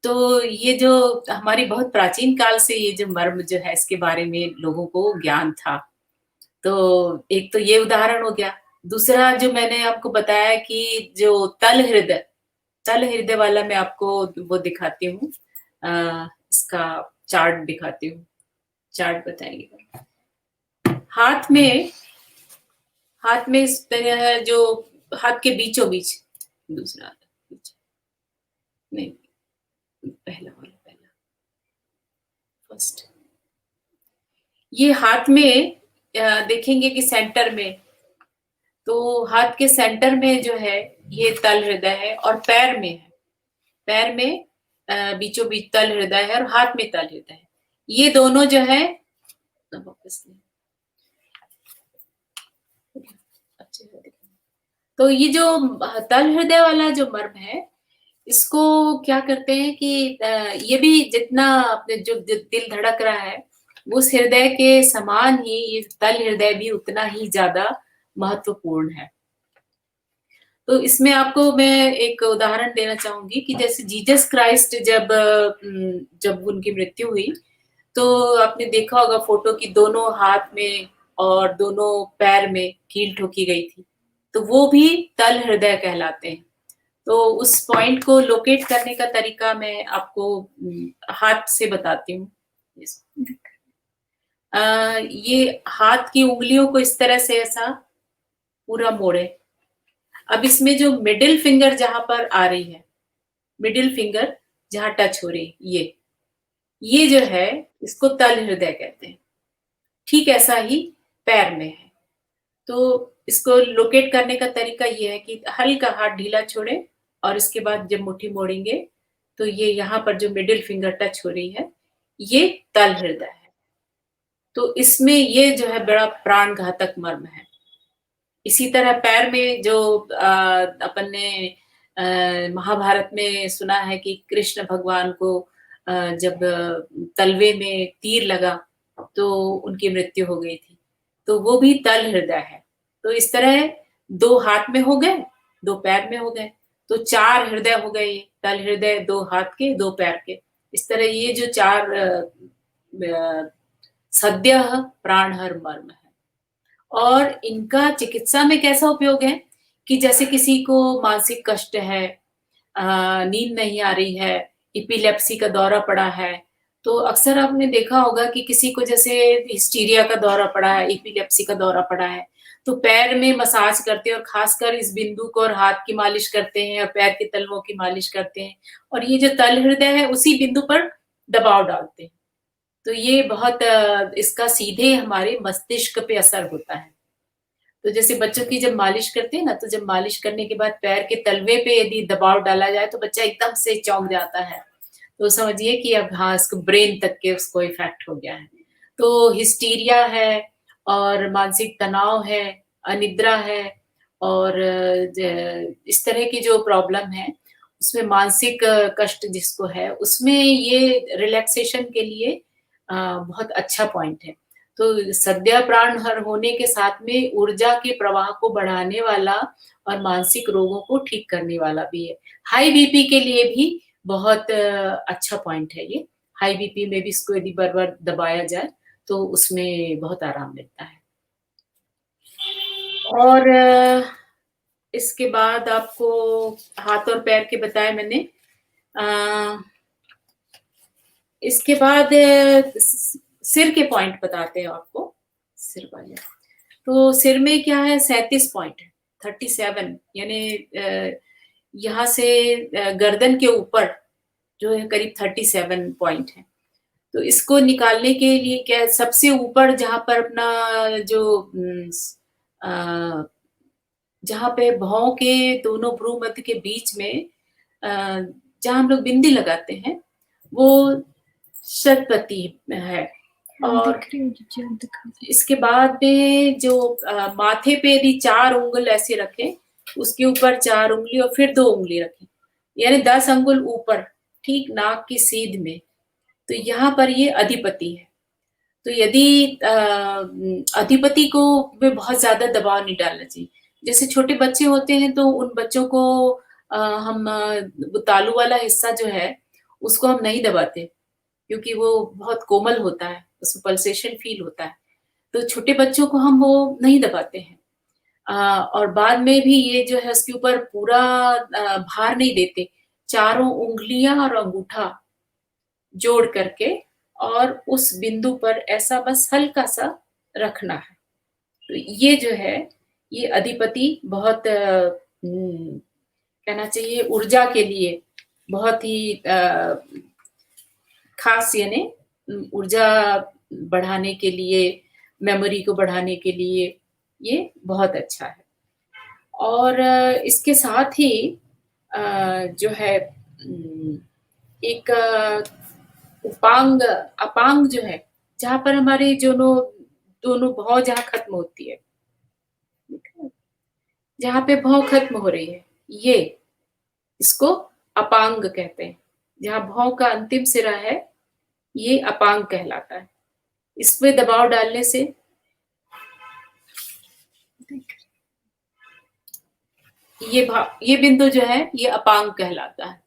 तो ये जो हमारी बहुत प्राचीन काल से ये जो मर्म जो है इसके बारे में लोगों को ज्ञान था। तो एक तो ये उदाहरण हो गया। दूसरा जो मैंने आपको बताया कि जो तल हृदय, तल हृदय वाला मैं आपको वो दिखाती हूँ, इसका चार्ट दिखाती हूँ। चार्ट बताइएगा। हाथ में इस तरह जो हाथ के बीचों बीच, दूसरा नहीं, पहला फर्स्ट, ये हाथ में देखेंगे कि सेंटर में, तो हाथ के सेंटर में जो है ये तल हृदय है, और पैर में है, पैर में बीचों बीच तल हृदय है और हाथ में तल हृदय है। ये दोनों जो है तो ये जो तल हृदय वाला जो मर्म है, इसको क्या करते हैं कि ये भी जितना अपने जो दिल धड़क रहा है उस हृदय के समान ही ये तल हृदय भी उतना ही ज्यादा महत्वपूर्ण है। तो इसमें आपको मैं एक उदाहरण देना चाहूंगी कि जैसे जीसस क्राइस्ट जब उनकी मृत्यु हुई, तो आपने देखा होगा फोटो की दोनों हाथ में और दोनों पैर में कील ठोकी गई थी, तो वो भी तल हृदय कहलाते हैं। तो उस पॉइंट को लोकेट करने का तरीका मैं आपको हाथ से बताती हूँ। ये हाथ की उंगलियों को इस तरह से ऐसा पूरा मोड़े। अब इसमें जो मिडिल फिंगर जहां पर आ रही है, मिडिल फिंगर जहां टच हो रही है, ये जो है इसको तल हृदय कहते हैं। ठीक ऐसा ही पैर में है। तो इसको लोकेट करने का तरीका ये है कि हल्का हाथ ढीला छोड़े और इसके बाद जब मुट्ठी मोड़ेंगे तो ये यहाँ पर जो मिडिल फिंगर टच हो रही है, ये तल हृदय है। तो इसमें ये जो है बड़ा प्राण घातक मर्म है। इसी तरह पैर में जो अपन ने महाभारत में सुना है कि कृष्ण भगवान को जब तलवे में तीर लगा तो उनकी मृत्यु हो गई थी, तो वो भी तल हृदय है। तो इस तरह 2 हाथ में हो गए, 2 पैर में हो गए, तो 4 हृदय हो गए। तल हृदय 2 हाथ के, 2 पैर के। इस तरह ये जो 4 सद्य प्राणहर मर्म है। और इनका चिकित्सा में कैसा उपयोग है कि जैसे किसी को मानसिक कष्ट है, नींद नहीं आ रही है, इपिलेप्सी का दौरा पड़ा है, तो अक्सर आपने देखा होगा कि किसी को जैसे हिस्टीरिया का दौरा पड़ा है, इपिलेप्सी का दौरा पड़ा है, तो पैर में मसाज करते हैं और खासकर इस बिंदु को और हाथ की मालिश करते हैं और पैर के तलवों की मालिश करते हैं, और ये जो तल हृदय है उसी बिंदु पर दबाव डालते हैं। तो ये बहुत इसका सीधे हमारे मस्तिष्क पे असर होता है। तो जैसे बच्चों की जब मालिश करते हैं ना, तो जब मालिश करने के बाद पैर के तलवे पे यदि दबाव डाला जाए तो बच्चा एकदम से चौंक जाता है, तो समझिए कि अब हाँ, इसको ब्रेन तक के उसको इफेक्ट हो गया है। तो हिस्टीरिया है और मानसिक तनाव है, अनिद्रा है, और इस तरह की जो प्रॉब्लम है उसमें मानसिक कष्ट जिसको है, उसमें ये रिलैक्सेशन के लिए बहुत अच्छा पॉइंट है। तो सद्य प्राणहर होने के साथ में ऊर्जा के प्रवाह को बढ़ाने वाला और मानसिक रोगों को ठीक करने वाला भी है। हाई बीपी के लिए भी बहुत अच्छा पॉइंट है ये। हाई बीपी में भी इसको यदि बार-बार दबाया जाए तो उसमें बहुत आराम मिलता है। और इसके बाद आपको हाथ और पैर के बताए मैंने। इसके बाद सिर के पॉइंट बताते हैं आपको, सिर वाले। तो सिर में क्या है, 37 पॉइंट है, 37, यानी यहाँ से गर्दन के ऊपर जो है करीब 37 पॉइंट है। तो इसको निकालने के लिए क्या, सबसे ऊपर जहाँ पर अपना जो जहाँ पे भौं के दोनों भ्रू मध्य के बीच में जहाँ हम लोग बिंदी लगाते हैं वो शतपति है। और इसके बाद में जो माथे पे यदि 4 उंगल ऐसे रखें, उसके ऊपर 4 उंगली और फिर 2 उंगली रखें, यानी 10 अंगुल ऊपर, ठीक नाक की सीध में, तो यहाँ पर ये अधिपति है। तो यदि अधिपति को में बहुत ज्यादा दबाव नहीं डालना चाहिए। जैसे छोटे बच्चे होते हैं तो उन बच्चों को हम तालू वाला हिस्सा जो है उसको हम नहीं दबाते, क्योंकि वो बहुत कोमल होता है, उसमें पल्सेशन फील होता है, तो छोटे बच्चों को हम वो नहीं दबाते हैं। और बाद में भी ये जो है उसके ऊपर पूरा भार नहीं देते, चारों उंगलियां और अंगूठा जोड़ करके और उस बिंदु पर ऐसा बस हल्का सा रखना है। तो ये जो है ये अधिपति बहुत कहना चाहिए ऊर्जा के लिए बहुत ही खास, यानी ऊर्जा बढ़ाने के लिए, मेमोरी को बढ़ाने के लिए ये बहुत अच्छा है। और इसके साथ ही जो है एक अपांग जो है, जहाँ पर हमारे दोनों भौं जहाँ खत्म होती है, जहाँ पे भौं खत्म हो रही है, ये इसको अपांग कहते हैं। जहाँ भौं का अंतिम सिरा है ये अपांग कहलाता है। इस पे दबाव डालने से ये बिंदु जो है ये अपांग कहलाता है।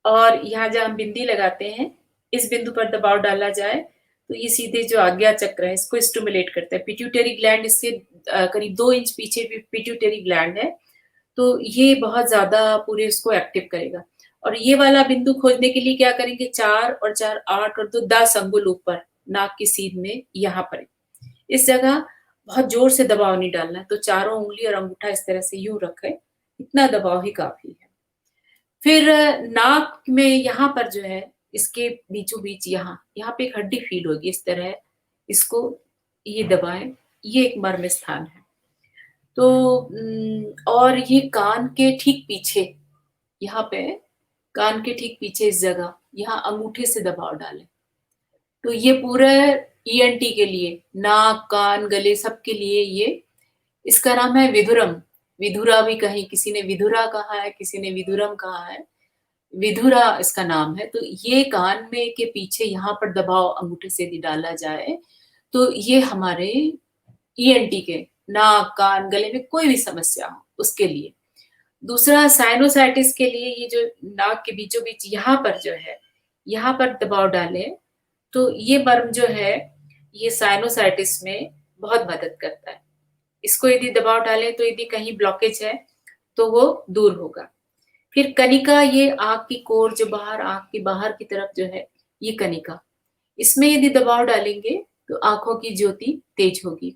और यहाँ जहाँ हम बिंदी लगाते हैं, इस बिंदु पर दबाव डाला जाए तो ये सीधे जो आज्ञा चक्र है इसको स्टिमुलेट करता है। पिट्यूटरी ग्लैंड इससे करीब 2 इंच पीछे भी पिट्यूटरी ग्लैंड है, तो ये बहुत ज्यादा पूरे उसको एक्टिव करेगा। और ये वाला बिंदु खोजने के लिए क्या करेंगे, 4 और 4 8 और 2 10 अंगुल ऊपर नाक की सीध में, यहाँ पर इस जगह बहुत जोर से दबाव नहीं डालना है। तो चारों उंगली और अंगूठा इस तरह से यूं रखें, इतना दबाव ही काफी है। फिर नाक में यहाँ पर जो है इसके बीचों बीच यहाँ पे एक हड्डी फील होगी इस तरह, इसको ये दबाएं, ये एक मर्म स्थान है। तो और ये कान के ठीक पीछे, यहाँ पे कान के ठीक पीछे इस जगह यहाँ अंगूठे से दबाव डालें। तो ये पूरा ईएनटी के लिए, नाक कान गले सबके लिए ये, इसका नाम है विधुरम। विधुरा भी कहीं किसी ने विधुरा कहा है, किसी ने विधुरम कहा है, विधुरा इसका नाम है। तो ये कान में के पीछे यहाँ पर दबाव अंगूठे से यदि डाला जाए तो ये हमारे ईएनटी के नाक कान गले में कोई भी समस्या हो उसके लिए। दूसरा साइनोसाइटिस के लिए ये जो नाक के बीचों बीच यहाँ पर जो है, यहाँ पर दबाव डालें तो ये मर्म जो है ये साइनोसाइटिस में बहुत मदद करता है। इसको यदि दबाव डालें तो यदि कहीं ब्लॉकेज है तो वो दूर होगा। फिर कनिका, ये आंख की कोर जो बाहर, आंख की बाहर की तरफ जो है ये कनिका, इसमें यदि दबाव डालेंगे तो आंखों की ज्योति तेज होगी।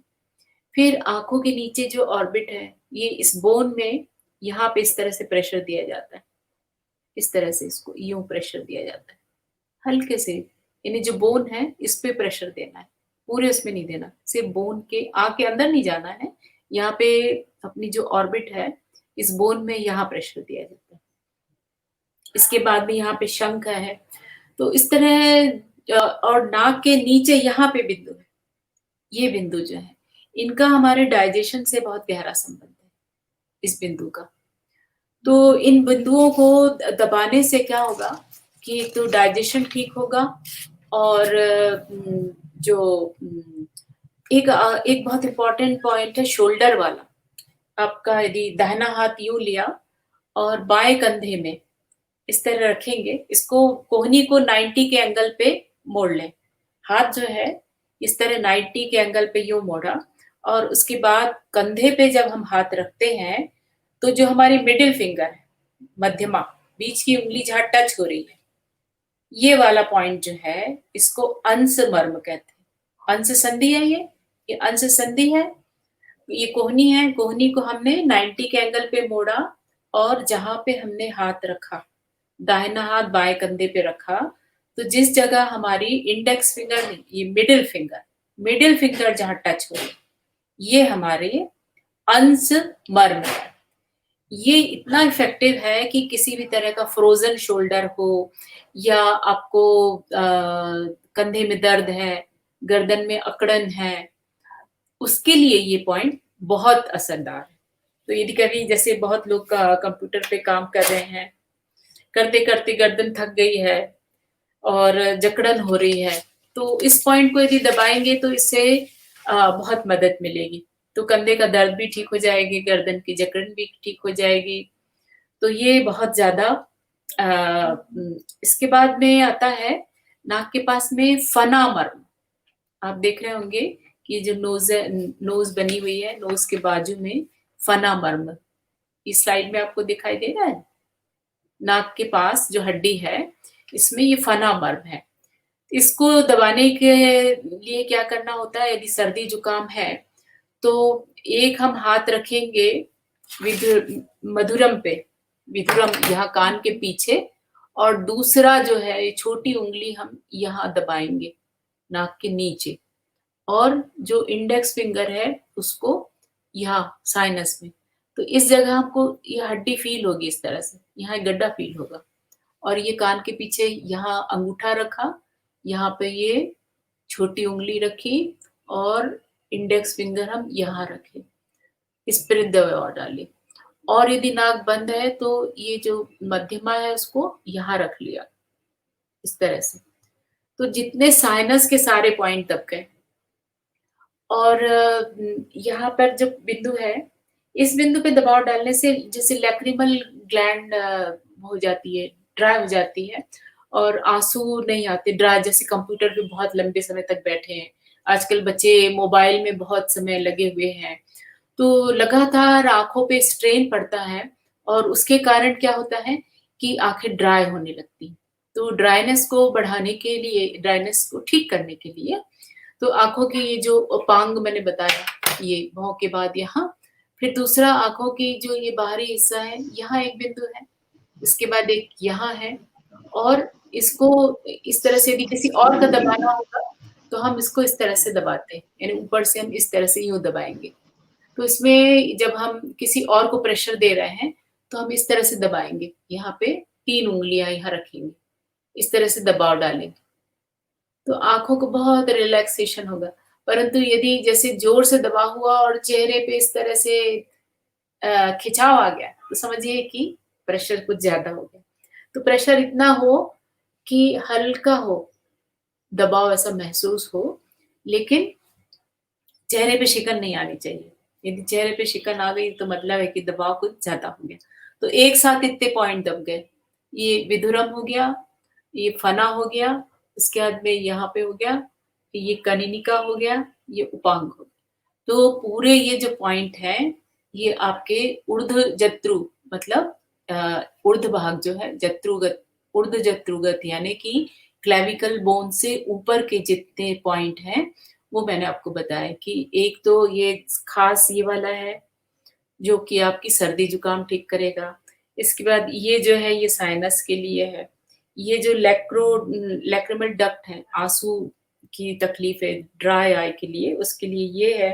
फिर आंखों के नीचे जो ऑर्बिट है, ये इस बोन में यहाँ पे इस तरह से प्रेशर दिया जाता है, इस तरह से इसको यूं प्रेशर दिया जाता है हल्के से, यानी जो बोन है इस पे प्रेशर देना है, पूरे उसमें नहीं देना, सिर्फ बोन के, आंख के अंदर नहीं जाना है। यहाँ पे अपनी जो ऑर्बिट है इस बोन में यहाँ प्रेशर दिया जाता है। इसके बाद भी यहाँ पे शंख है। तो इस तरह, और नाक के नीचे यहाँ पे बिंदु है, ये बिंदु जो है इनका हमारे डाइजेशन से बहुत गहरा संबंध है, इस बिंदु का। तो इन बिंदुओं को दबाने से क्या होगा कि तो डाइजेशन ठीक होगा। और जो एक बहुत इंपॉर्टेंट पॉइंट है शोल्डर वाला। आपका यदि दाहिना हाथ यूं लिया और बाएं कंधे में इस तरह रखेंगे, इसको कोहनी को 90 के एंगल पे मोड़ लें। हाथ जो है इस तरह 90 के एंगल पे यूं मोड़ा, और उसके बाद कंधे पे जब हम हाथ रखते हैं तो जो हमारी मिडिल फिंगर है, मध्यमा बीच की उंगली जहाँ टच हो रही है, ये वाला पॉइंट जो है इसको अंश मर्म कहते हैं। अंश संधि है, ये अंश संधि है, ये कोहनी है। कोहनी को हमने 90 के एंगल पे मोड़ा और जहां पे हमने हाथ रखा, दाहिना हाथ बाएं कंधे पे रखा, तो जिस जगह हमारी इंडेक्स फिंगर नहीं, ये मिडिल फिंगर जहां टच हो, ये हमारे अंश मर्म है। ये इतना इफेक्टिव है कि किसी भी तरह का फ्रोजन शोल्डर हो, या आपको कंधे में दर्द है, गर्दन में अकड़न है, उसके लिए ये पॉइंट बहुत असरदार है। तो यदि कभी जैसे बहुत लोग कंप्यूटर पे काम कर रहे हैं, करते करते गर्दन थक गई है और जकड़न हो रही है, तो इस पॉइंट को यदि दबाएंगे तो इससे बहुत मदद मिलेगी। तो कंधे का दर्द भी ठीक हो जाएगी, गर्दन की जकड़न भी ठीक हो जाएगी। तो ये बहुत ज्यादा। इसके बाद में आता है नाक के पास में फना मर्म। आप देख रहे होंगे कि जो नोज बनी हुई है, नोज के बाजू में फना मर्म, इस स्लाइड में आपको दिखाई दे रहा है, नाक के पास जो हड्डी है इसमें ये फना मर्म है। इसको दबाने के लिए क्या करना होता है, यदि सर्दी जुकाम है तो एक हम हाथ रखेंगे मधुरम पे, विधुरम यहाँ कान के पीछे, और दूसरा जो है ये छोटी उंगली हम यहाँ दबाएंगे नाक के नीचे, और जो इंडेक्स फिंगर है उसको यहाँ साइनस में। तो इस जगह हमको ये हड्डी फील होगी, इस तरह से यहाँ एक गड्ढा फील होगा, और ये कान के पीछे यहाँ अंगूठा रखा, यहाँ पे ये छोटी उंगली रखी और इंडेक्स फिंगर हम यहाँ रखे, इस पर दवा डाली, और यदि नाक बंद है तो ये जो मध्यमा है उसको यहाँ रख लिया इस तरह से। तो जितने साइनस के सारे पॉइंट दब गए, और यहाँ पर जो बिंदु है, इस बिंदु पे दबाव डालने से जैसे लैक्रिमल ग्लैंड हो जाती है, ड्राई हो जाती है, और आंसू नहीं आते ड्राई, जैसे कंप्यूटर पे बहुत लंबे समय तक बैठे हैं, आजकल बच्चे मोबाइल में बहुत समय लगे हुए हैं, तो लगातार आंखों पे स्ट्रेन पड़ता है, और उसके कारण क्या होता है कि आंखें ड्राई होने लगती हैं। तो ड्राइनेस को बढ़ाने के लिए, ड्राइनेस को ठीक करने के लिए, तो आंखों की ये जो उपांग मैंने बताया, ये भौं के बाद यहाँ, फिर दूसरा आंखों की जो ये बाहरी हिस्सा है, यहाँ एक बिंदु है, इसके बाद एक यहाँ है, और इसको इस तरह से यदि किसी और का दबाना होगा तो हम इसको इस तरह से दबाते हैं, यानी ऊपर से हम इस तरह से यूं दबाएंगे। तो इसमें जब हम किसी और को प्रेशर दे रहे हैं तो हम इस तरह से दबाएंगे, यहाँ पे 3 उंगलियां यहाँ रखेंगे, इस तरह से दबाव डालेंगे, तो आंखों को बहुत रिलैक्सेशन होगा। परंतु यदि जैसे जोर से दबा हुआ और चेहरे पे इस तरह से खिंचाव आ गया तो समझिए कि प्रेशर कुछ ज्यादा हो गया। तो प्रेशर इतना हो कि हल्का हो, दबाव ऐसा महसूस हो, लेकिन चेहरे पे शिकन नहीं आनी चाहिए। यदि चेहरे पे शिकन आ गई तो मतलब है कि दबाव कुछ ज्यादा हो गया। तो एक साथ इतने पॉइंट दब गए, ये विधुरम हो गया, ये फना हो गया, उसके बाद में यहाँ पे हो गया, ये कनिनिका हो गया, ये उपांग हो गया। तो पूरे ये जो पॉइंट है ये आपके ऊर्ध्व जत्रु, मतलब ऊर्ध्व भाग जो है, जत्रुगत, ऊर्ध्व जत्रुगत यानी कि क्लेविकल बोन से ऊपर के जितने पॉइंट हैं वो मैंने आपको बताया कि एक तो ये खास ये वाला है जो कि आपकी सर्दी जुकाम ठीक करेगा। इसके बाद ये जो है ये साइनस के लिए है, ये जो लैक्रिमल डक्ट है, आंसू की तकलीफ है ड्राई आई के लिए, उसके लिए ये है।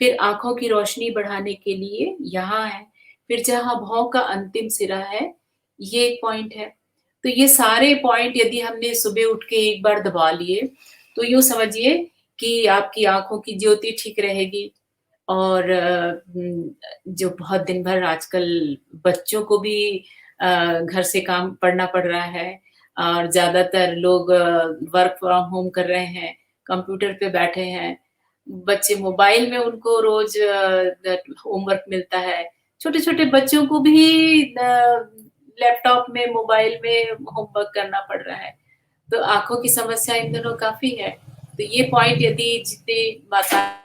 फिर आंखों की रोशनी बढ़ाने के लिए यहाँ है, फिर जहाँ भौं का अंतिम सिरा है ये एक पॉइंट है। तो ये सारे पॉइंट यदि हमने सुबह उठ के एक बार दबा लिए तो यूं समझिए कि आपकी आंखों की ज्योति ठीक रहेगी। और जो बहुत दिन भर आजकल बच्चों को भी घर से काम पढ़ना पड़ रहा है, और ज्यादातर लोग वर्क फ्रॉम होम कर रहे हैं, कंप्यूटर पे बैठे हैं, बच्चे मोबाइल में उनको रोज होमवर्क मिलता है, छोटे छोटे बच्चों को भी लैपटॉप में, मोबाइल में होमवर्क करना पड़ रहा है। तो आंखों की समस्या इन दिनों काफी है। तो ये पॉइंट यदि जितने माता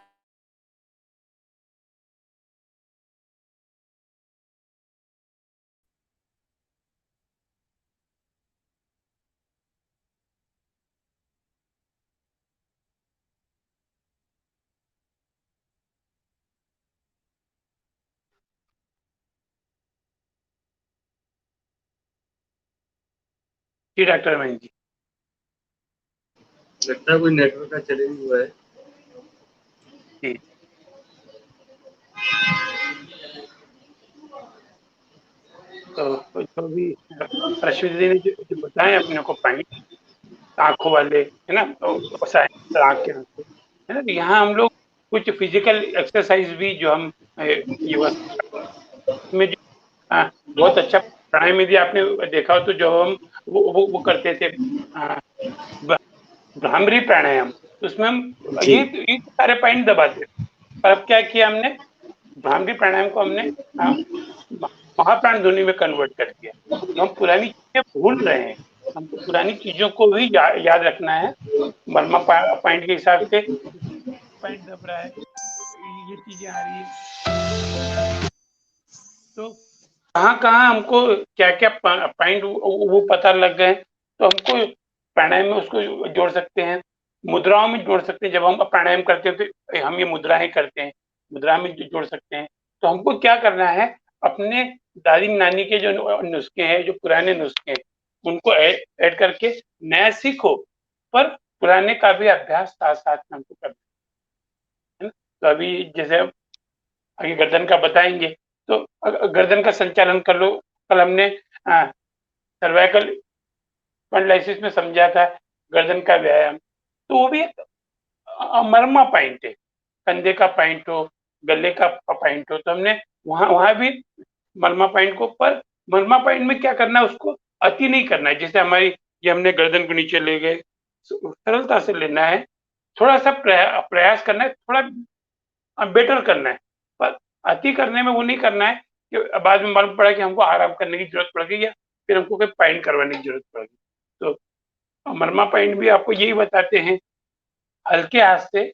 जी डॉक्टर महेंद्र जी। लगता है कोई नेटवर्क का चैलेंज हुआ है। जी तो जो भी रश्मि जी ने जो बताए अपने को पॉइंट आंखों वाले है ना, तो आंख के है ना, तो यहाँ हम लोग कुछ फिजिकल एक्सरसाइज भी जो हम योगा में जो बहुत अच्छा प्राणायाम यदि आपने देखा हो तो जो हम वो करते थे भ्रामरी प्राणायाम, तो उसमें हम ये सारे पॉइंट दबाते थे। पर अब क्या किया हमने, भ्रामरी प्राणायाम को हमने महाप्राण ध्वनि में कन्वर्ट कर दिया। हम पुरानी चीजें भूल रहे हैं, हमको पुरानी चीजों को भी याद रखना है। वर्मा पॉइंट के हिसाब से पॉइंट दब रहा है, ये चीजें आ रही है। तो कहाँ कहाँ हमको क्या क्या पॉइंट वो पता लग गए, तो हमको प्राणायाम में उसको जोड़ सकते हैं, मुद्राओं में जोड़ सकते हैं। जब हम प्राणायाम करते हैं तो हम ये मुद्राएं करते हैं, मुद्रा में जोड़ सकते हैं। तो हमको क्या करना है, अपने दादी नानी के जो नुस्खे हैं, जो पुराने नुस्खे हैं, उनको ऐड करके नया सीखो, पर पुराने का भी अभ्यास साथ साथ में हमको करना है ना। तो अभी जैसे आगे गर्दन का बताएंगे, तो गर्दन का संचालन कर लो। कल हमने सर्वाइकल स्पॉन्डिलाइसिस में समझा था गर्दन का व्यायाम, तो वो भी एक मर्मा पॉइंट है, कंधे का पॉइंट हो, गले का पॉइंट हो, तो हमने वहां भी मर्मा पॉइंट को, पर मर्मा पॉइंट में क्या करना है, उसको अति नहीं करना है। जैसे हमारी ये हमने गर्दन को नीचे ले गए, सरलता से लेना है, थोड़ा सा प्रयास करना है, थोड़ा बेटर करना है, पर अति करने में वो नहीं करना है कि बाद में मालूम पड़ा कि हमको आराम करने की जरूरत पड़ गई या फिर हमको कोई पॉइंट करवाने की जरूरत पड़ गई। तो मर्मा पॉइंट भी आपको यही बताते हैं, हल्के हाथ से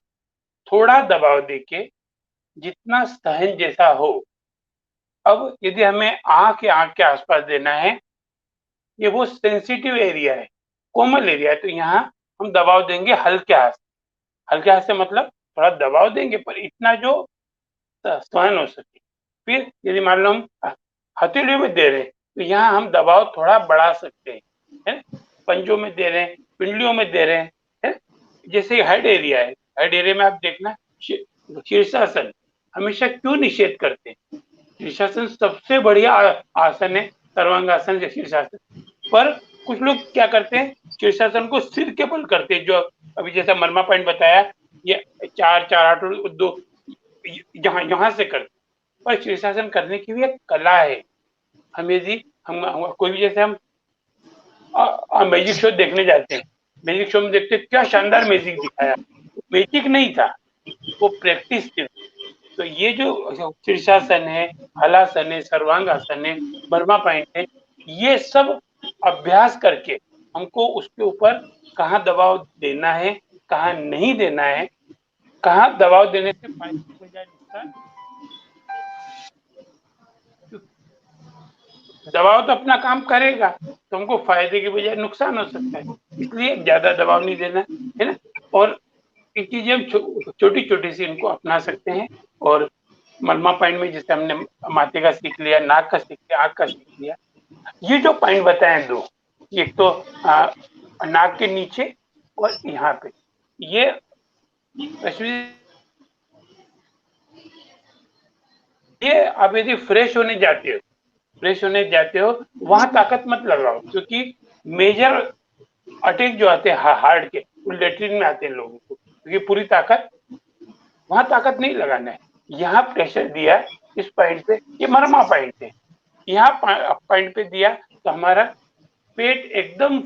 थोड़ा दबाव देके जितना सहन जैसा हो। अब यदि हमें आंख के आसपास देना है, ये वो सेंसिटिव एरिया है, कोमल एरिया है, तो यहाँ हम दबाव देंगे हल्के हाथ से। हल्के हाथ से मतलब थोड़ा दबाव देंगे, पर इतना जो सहन हो सके। फिर यदि मान लो हम हथेलियों में दे रहे हैं, तो यहाँ हम दबाव थोड़ा बढ़ा सकते हैं, है? पंजों में दे रहे हैं, पिंडलियों में दे रहे हैं, है? जैसे हेड एरिया है, हेड एरिया में आप देखना शीर्षासन हमेशा क्यों निषेध करते हैं। शीर्षासन सबसे बढ़िया आसन है, सर्वांगासन या शीर्षासन। पर कुछ लोग क्या करते हैं, शीर्षासन को सिर के बल करते हैं, जो अभी जैसा मर्मा पॉइंट बताया, ये 4 8 2 यहाँ से करते। पर शीर्षासन करने की भी एक कला है। हम यदि हम कोई भी, जैसे हम मैजिक शो देखने जाते हैं, मैजिक शो में देखते हैं क्या शानदार मैजिक दिखाया, मैजिक नहीं था, वो प्रैक्टिस थी। तो ये जो शीर्षासन है, हलासन है, सर्वांगासन है, मर्मा पॉइंट है, ये सब अभ्यास करके हमको उसके ऊपर कहाँ दबाव देना है, कहाँ नहीं देना है, कहाँ दबाव देने से फायदे की बजाय नुकसान। दबाव तो अपना काम करेगा, तो हमको फायदे की बजाय नुकसान हो सकता है, इसलिए ज्यादा दबाव नहीं देना है ना। और ये चीजें हम छोटी छोटी सी इनको अपना सकते हैं। और मर्मा पॉइंट में जैसे हमने माथे का सीख लिया, नाक का सीख लिया, आंख का सीख लिया, ये जो पॉइंट बताए दो, एक तो नाक के नीचे और यहाँ पे, ये आप यदि फ्रेश होने जाते हो वहां ताकत मत लगाओ, क्योंकि मेजर अटैक जो आते हैं हार्ट के, वो लेटरिन में आते हैं लोगों को, क्योंकि पूरी ताकत वहां ताकत नहीं लगाना है। यहाँ प्रेशर दिया इस पॉइंट पे, ये मर्मा पॉइंट है, यहाँ पॉइंट पे दिया तो हमारा पेट एकदम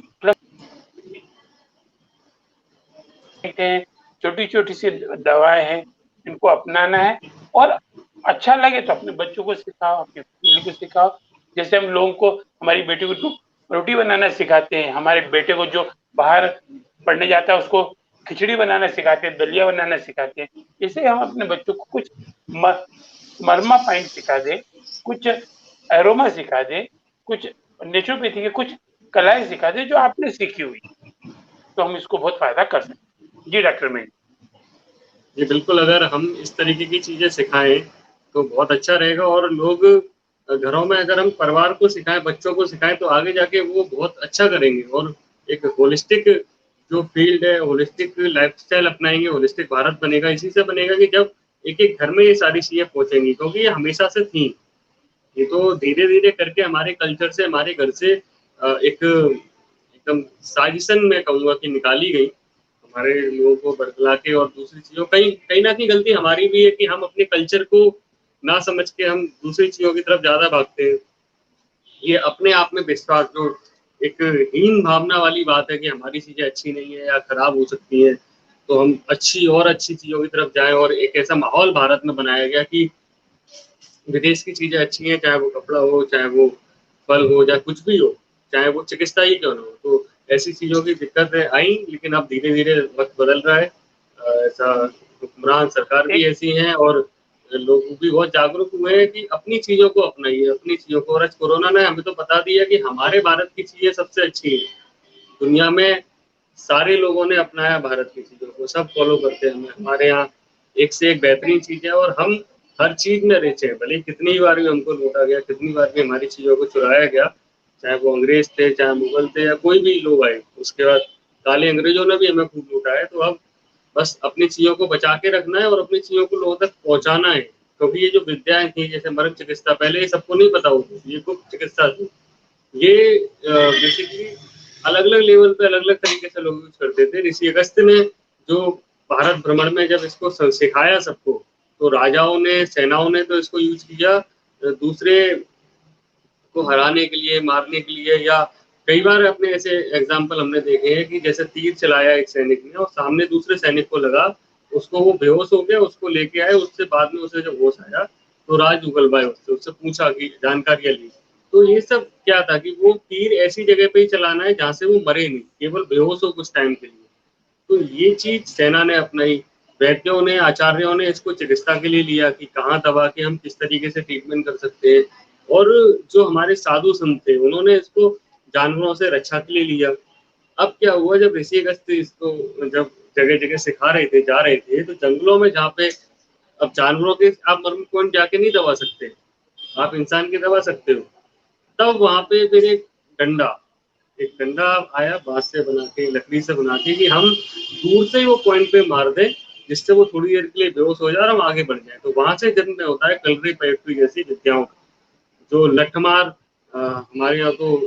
है। छोटी छोटी सी दवाएं हैं, इनको अपनाना है, और अच्छा लगे तो अपने बच्चों को सिखाओ, अपनी फैमिली को सिखाओ। जैसे हम लोगों को, हमारी बेटी को रोटी बनाना सिखाते हैं, हमारे बेटे को जो बाहर पढ़ने जाता है उसको खिचड़ी बनाना सिखाते हैं, दलिया बनाना सिखाते हैं। इसे हम अपने बच्चों को कुछ मर्मा पॉइंट सिखा दे, कुछ एरोमा सिखा दे, कुछ नेचुरोपैथी के कुछ कलाएं सिखा दे जो आपने सीखी हुई, तो हम इसको बहुत फायदा कर सकते हैं। जी डॉक्टर मैं जी बिल्कुल, अगर हम इस तरीके की चीजें सिखाएं तो बहुत अच्छा रहेगा। और लोग घरों में अगर हम परिवार को सिखाएं, बच्चों को सिखाएं, तो आगे जाके वो बहुत अच्छा करेंगे। और एक होलिस्टिक जो फील्ड है, होलिस्टिक लाइफस्टाइल अपनाएंगे, होलिस्टिक भारत बनेगा। इसी से बनेगा कि जब एक एक घर में ये सारी चीजें पहुंचेंगी, क्योंकि ये हमेशा से थी। ये तो धीरे धीरे करके हमारे कल्चर से, हमारे घर से एक एकदम साजिशन में कहूँगा कि निकाली गई, हमारे लोगों को बरगला के। और दूसरी चीजों, कहीं ना कहीं गलती हमारी भी है कि हम अपने कल्चर को ना समझ के हम दूसरी चीजों की तरफ ज्यादा भागते हैं। ये अपने आप में विश्वास, जो एक हीन भावना वाली बात है कि हमारी चीजें अच्छी नहीं है या खराब हो सकती है, तो हम अच्छी और अच्छी चीजों की तरफ जाएं। और एक ऐसा माहौल भारत में बनाया गया कि विदेश की चीजें अच्छी हैं, चाहे वो कपड़ा हो, चाहे वो फल हो, चाहे कुछ भी हो, चाहे वो चिकित्सा ही क्यों ना हो। तो ऐसी चीजों की दिक्कतें आई, लेकिन अब धीरे धीरे वक्त बदल रहा है। ऐसा हुक्मरान सरकार भी ऐसी हैं और लोग भी बहुत जागरूक हुए हैं कि अपनी चीज़ों को अपनाइए, अपनी चीज़ों को। और आज कोरोना ने हमें तो बता दिया कि हमारे भारत की चीज़ें सबसे अच्छी हैं। दुनिया में सारे लोगों ने अपनाया भारत की चीज़ों को, सब फ़ॉलो करते हैं हमें। हमारे यहाँ एक से एक बेहतरीन चीज़ है और हम हर चीज़ में रिच हैं। भले ही कितनी बार भी हमको लूटा गया, कितनी बार भी हमारी चीज़ों को चुराया गया, चाहे वो अंग्रेज़ थे, चाहे मुगल थे या कोई भी लोग आए। उसके बाद काले अंग्रेज़ों ने भी हमें खूब लूटा है, तो अब बस अपनी चीज़ों को बचा के रखना है और अपनी चीज़ों को लोगों तक पहुँचाना है। क्योंकि ये जो विद्याएँ थी, जैसे मर्म चिकित्सा, पहले ये सबको नहीं पता होती थी, ये गुप्त चिकित्सा थी। ये बेसिकली अलग-अलग लेवल पे अलग-अलग तरीके से लोग यूज़ करते थे। ऋषि अगस्त्य ने जो भारत भ्रमण में जब इसको सिखाया सबको, तो राजाओं ने, सेनाओं ने तो इसको यूज़ किया दूसरे को हराने के लिए, मारने के लिए, या कई बार अपने ऐसे एग्ज़ाम्पल हमने देखे हैं कि जैसे तीर चलाया एक सैनिक ने और सामने दूसरे सैनिक को लगा, उसको वो बेहोश हो गया, उसको लेके आए, उससे बाद में उसे जब होश आया, तो राज उगलवाए उससे पूछा कि जानकारियाँ ली। तो ये सब क्या था कि वो तीर ऐसी जगह पे ही चलाना है जहाँ से वो मरे नहीं, केवल बेहोश हो कुछ टाइम के लिए। तो ये चीज़ सेना ने अपनाई, वैद्यों ने, आचार्यों ने इसको चिकित्सा के लिए लिया कि कहाँ दबा के हम किस तरीके से ट्रीटमेंट कर सकते हैं। और जो हमारे साधु संत थे, उन्होंने इसको जानवरों से रक्षा के लिए लिया। अब क्या हुआ, जब ऋषि अगस्त्य इसको जब जगह-जगह सिखा रहे थे, जा रहे थे, तो जंगलों में जहाँ पे अब जानवरों के आप मर्म पॉइंट जाके नहीं दबा सकते, आप इंसान के दबा सकते हो। तब वहाँ पे फिर एक डंडा आया बाँस से बना के, लकड़ी से बना के, कि हम दूर से ही वो पॉइंट पे मार दें, जिससे वो थोड़ी देर के लिए बेहोश हो जाए और हम आगे बढ़ जाएँ। तो वहाँ से जन्म होता है कलरी पयट्टू जैसी विद्याओं का। जो लठमार, हमारे यहाँ तो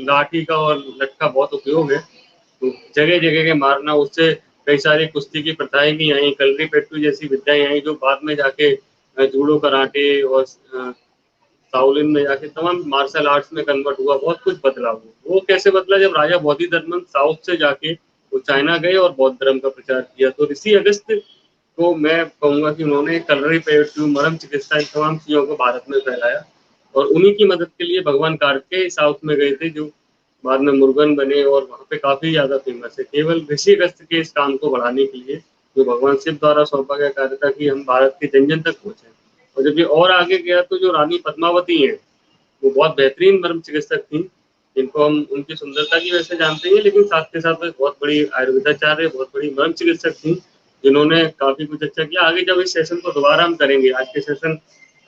लाठी का और लठ का बहुत उपयोग है, तो जगह-जगह के मारना, उससे कई सारी कुश्ती की प्रथाएँ भी आई, कलरी-पयट्टू जैसी विद्याएँ आई, जो बाद में जाके जूडो कराटे और शाओलिन में जाके तमाम मार्शल आर्ट्स में कन्वर्ट हुआ, बहुत कुछ बदला वो। वो कैसे बदला, जब राजा बोधिधर्मन साउथ से जाके वो चाइना गए और बौद्ध धर्म का प्रचार किया। तो ऋषि अगस्त्य को मैं कहूँगा कि उन्होंने कलरी-पयट्टू, मरम चिकित्सा, इन तमाम चीज़ों को भारत में फैलाया और उन्हीं की मदद के लिए भगवान कार्तिकेय साउथ में गए थे, जो बाद में मुरुगन बने और वहाँ पे काफ़ी ज़्यादा फ़ेमस है। केवल ऋषि अगस्त्य के इस काम को बढ़ाने के लिए, जो भगवान शिव द्वारा सौंपा गया कार्य था कि हम भारत के जन-जन तक पहुँचे। और जब ये और आगे गया, तो जो रानी पद्मावती हैं, वो बहुत बेहतरीन मर्म चिकित्सक थीं, जिनको हम उनकी सुंदरता की वजह से जानते हैं, लेकिन साथ के साथ वो एक बहुत बड़ी आयुर्वेदाचार्य, बहुत बड़ी मर्म चिकित्सक थीं, जिन्होंने काफ़ी कुछ अच्छा किया। आगे जब इस सेशन को दोबारा हम करेंगे, आज के सेशन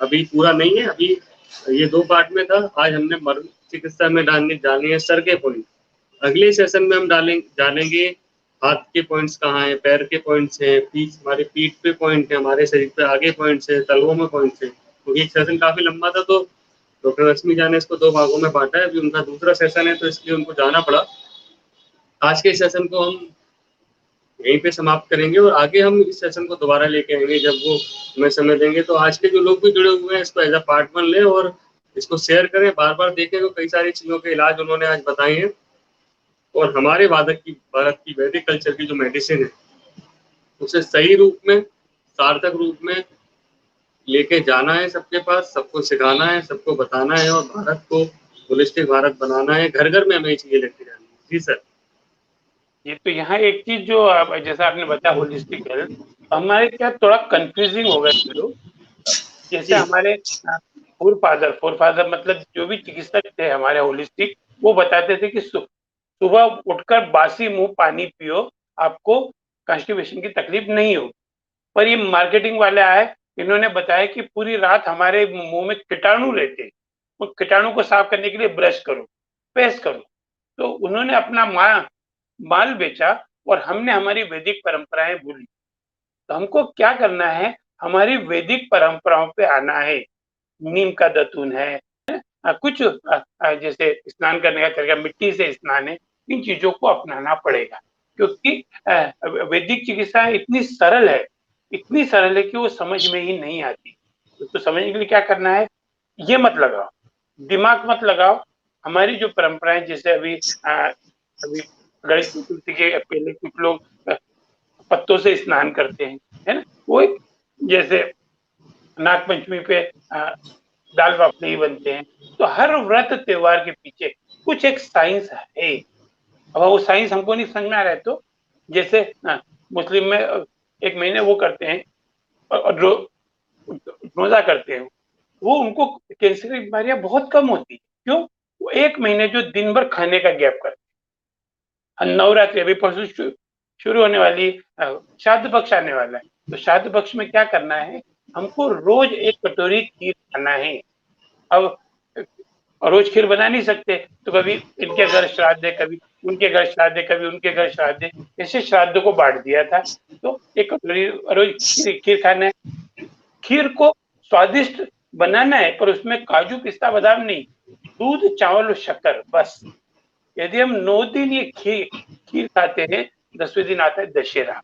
अभी पूरा नहीं है, अभी ये 2 पार्ट में था। आज हमने मर्म चिकित्सा में डालनी है सर के पॉइंट। अगले सेशन में हम जानेंगे हाथ के पॉइंट्स कहाँ हैं, पैर के पॉइंट्स हैं, हमारी पीठ पे पॉइंट है, हमारे शरीर पे आगे पॉइंट्स हैं, तलवों में पॉइंट्स हैं। तो ये सेशन काफ़ी लंबा था, तो डॉक्टर रश्मि झा ने इसको 2 भागों में बाँटा है। अभी उनका दूसरा सेशन है, तो इसलिए उनको जाना पड़ा। आज के सेशन को हम यहीं पे समाप्त करेंगे और आगे हम इस सेशन को दोबारा लेके आएँगे जब वो हमें समय देंगे। तो आज के जो लोग भी जुड़े हुए हैं, इसको एज़ अ पार्ट 1 लें और इसको शेयर करें, बार-बार देखें। तो कई सारी चीज़ों के इलाज उन्होंने आज बताए हैं और हमारे भारत की वैदिक कल्चर की जो मेडिसिन है, उसे सही रूप में, सार्थक रूप में लेके जाना है सबके पास, सबको सिखाना है, सबको बताना है और भारत को होलिस्टिक भारत बनाना है। घर-घर में हमें ये चीज़ें लेके जानी है। जी सर। ये तो यहाँ एक चीज जो आप जैसा आपने बताया होलिस्टिक हेल्थ, हमारे क्या थोड़ा कंफ्यूजिंग हो गए थे लोग। जैसे जी। हमारे फोरफादर मतलब जो भी चिकित्सक थे हमारे होलिस्टिक, वो बताते थे कि सुबह उठकर बासी मुंह पानी पियो, आपको कॉन्स्टिपेशन की तकलीफ नहीं होगी। पर ये मार्केटिंग वाले आए, इन्होंने बताया कि पूरी रात हमारे मुंह में कीटाणु रहते हैं, उन कीटाणु को साफ करने के लिए ब्रश करो, पेस्ट करो। तो उन्होंने अपना माल बेचा और हमने हमारी वैदिक परंपराएं भूली। तो हमको क्या करना है, हमारी वैदिक परंपराओं पे आना है। नीम का दतून है, कुछ जैसे स्नान करने का तरीका मिट्टी से स्नान है, इन चीजों को अपनाना पड़ेगा। क्योंकि वैदिक चिकित्सा इतनी सरल है कि वो समझ में ही नहीं आती। तो समझने के लिए क्या करना है, ये मत लगाओ, दिमाग मत लगाओ। हमारी जो परंपराएं, जैसे अभी गणेश चतुर्थी के पहले कुछ लोग पत्तों से स्नान करते हैं, है ना। वो एक जैसे नाग पंचमी पे दाल बाफले ही बनते हैं। तो हर व्रत त्योहार के पीछे कुछ एक साइंस है। अब वो साइंस हमको नहीं समझ में आ रहा है, तो जैसे मुस्लिम में एक महीने वो करते हैं और रोजा करते हैं, वो उनको कैंसर की बीमारियां बहुत कम होती है। क्यों? वो 1 महीने जो दिन भर खाने का गैप करते हैं। नवरात्रि अभी परसों शुरू होने वाली, श्राद्ध पक्ष आने वाला है, तो श्राद्ध पक्ष में क्या करना है, हमको रोज 1 कटोरी खीर खाना है। अब रोज खीर बना नहीं सकते, तो कभी इनके घर श्राद्ध है, कभी उनके घर श्राद्ध है, कभी उनके घर श्राद्ध है, ऐसे श्राद्ध को बांट दिया था। तो 1 कटोरी रोज खीर खाना है। खीर को स्वादिष्ट बनाना है, पर उसमें काजू पिस्ता बादाम नहीं, दूध चावल और शक्कर बस। यदि हम 9 दिन ये खीर खाते हैं, 10वें दिन आता है दशहरा।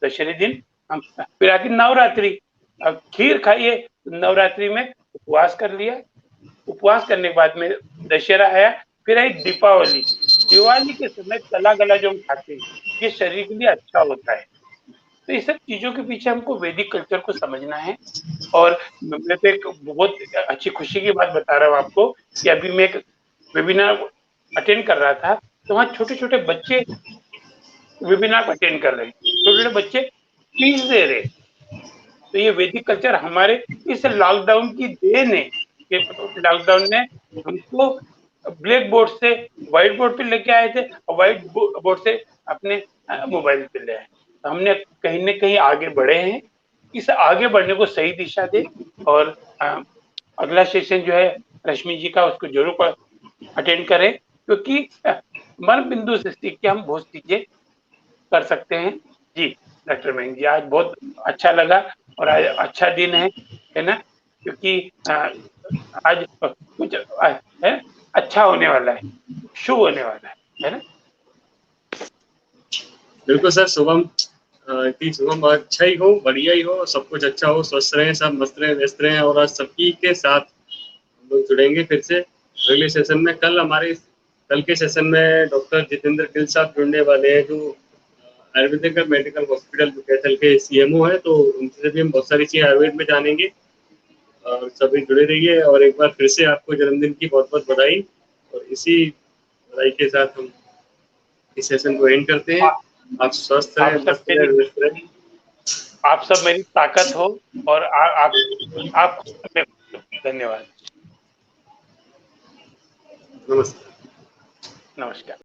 दशहरे दिन हम फिर आती नवरात्रि। अब खीर खाइए, नवरात्रि में उपवास कर लिया, उपवास करने के बाद में दशहरा आया, फिर आई दीपावली। दिवाली के समय तला गला जो हम खाते हैं, ये शरीर के लिए अच्छा होता है। तो ये सब चीजों के पीछे हमको वैदिक कल्चर को समझना है। और मैं तो एक बहुत अच्छी खुशी की बात बता रहा हूँ आपको कि अभी मैं एक वेबिनार अटेंड कर रहा था, तो वहाँ छोटे-छोटे बच्चे वेबिनार अटेंड कर रहे हैं, छोटे-छोटे बच्चे फीस दे रहे हैं। तो ये वैदिक कल्चर हमारे इस लॉकडाउन की देन है कि लॉकडाउन ने हमको ब्लैक बोर्ड से व्हाइट बोर्ड पे लेके आए थे और व्हाइट बोर्ड से अपने मोबाइल पे ले आए। तो हमने कहीं न कहीं आगे बढ़े हैं। इस आगे बढ़ने को सही दिशा दें और अगला सेशन जो है रश्मि जी का, उसको जरूर अटेंड करें, क्योंकि मन बिंदु से सीख के हम बहुत चीजें कर सकते हैं। जी डॉक्टर मयंक जी, आज बहुत अच्छा लगा और आज अच्छा दिन है ना, क्योंकि आज कुछ है अच्छा होने वाला है, शुभ होने वाला है ना। बिल्कुल सर, शुभम कि शुभम अच्छा ही हो, बढ़िया ही हो, सब कुछ अच्छा हो, स्वस्थ रहें, सब मस्त रहें, व्यस्त रहें। और आज सबकी के साथ हम लोग जुड़ेंगे फिर से अगले सेशन में। कल के सेशन में डॉक्टर जितेंद्र गिल साहब जुड़ने वाले हैं, जो आयुर्वेदिक मेडिकल हॉस्पिटल कैथल के सीएमओ है, तो उनसे भी हम बहुत सारी चीजें आयुर्वेद में जानेंगे। और सभी जुड़े रहिए, और एक बार फिर से आपको जन्मदिन की बहुत बहुत बधाई। और इसी बधाई के साथ हम इस सेशन को एंड करते हैं। आप स्वस्थ रहें, मस्त रहें, व्यस्त रहें। आप सब मेरी ताकत हो और आप धन्यवाद। नमस्कार। नमस्कार।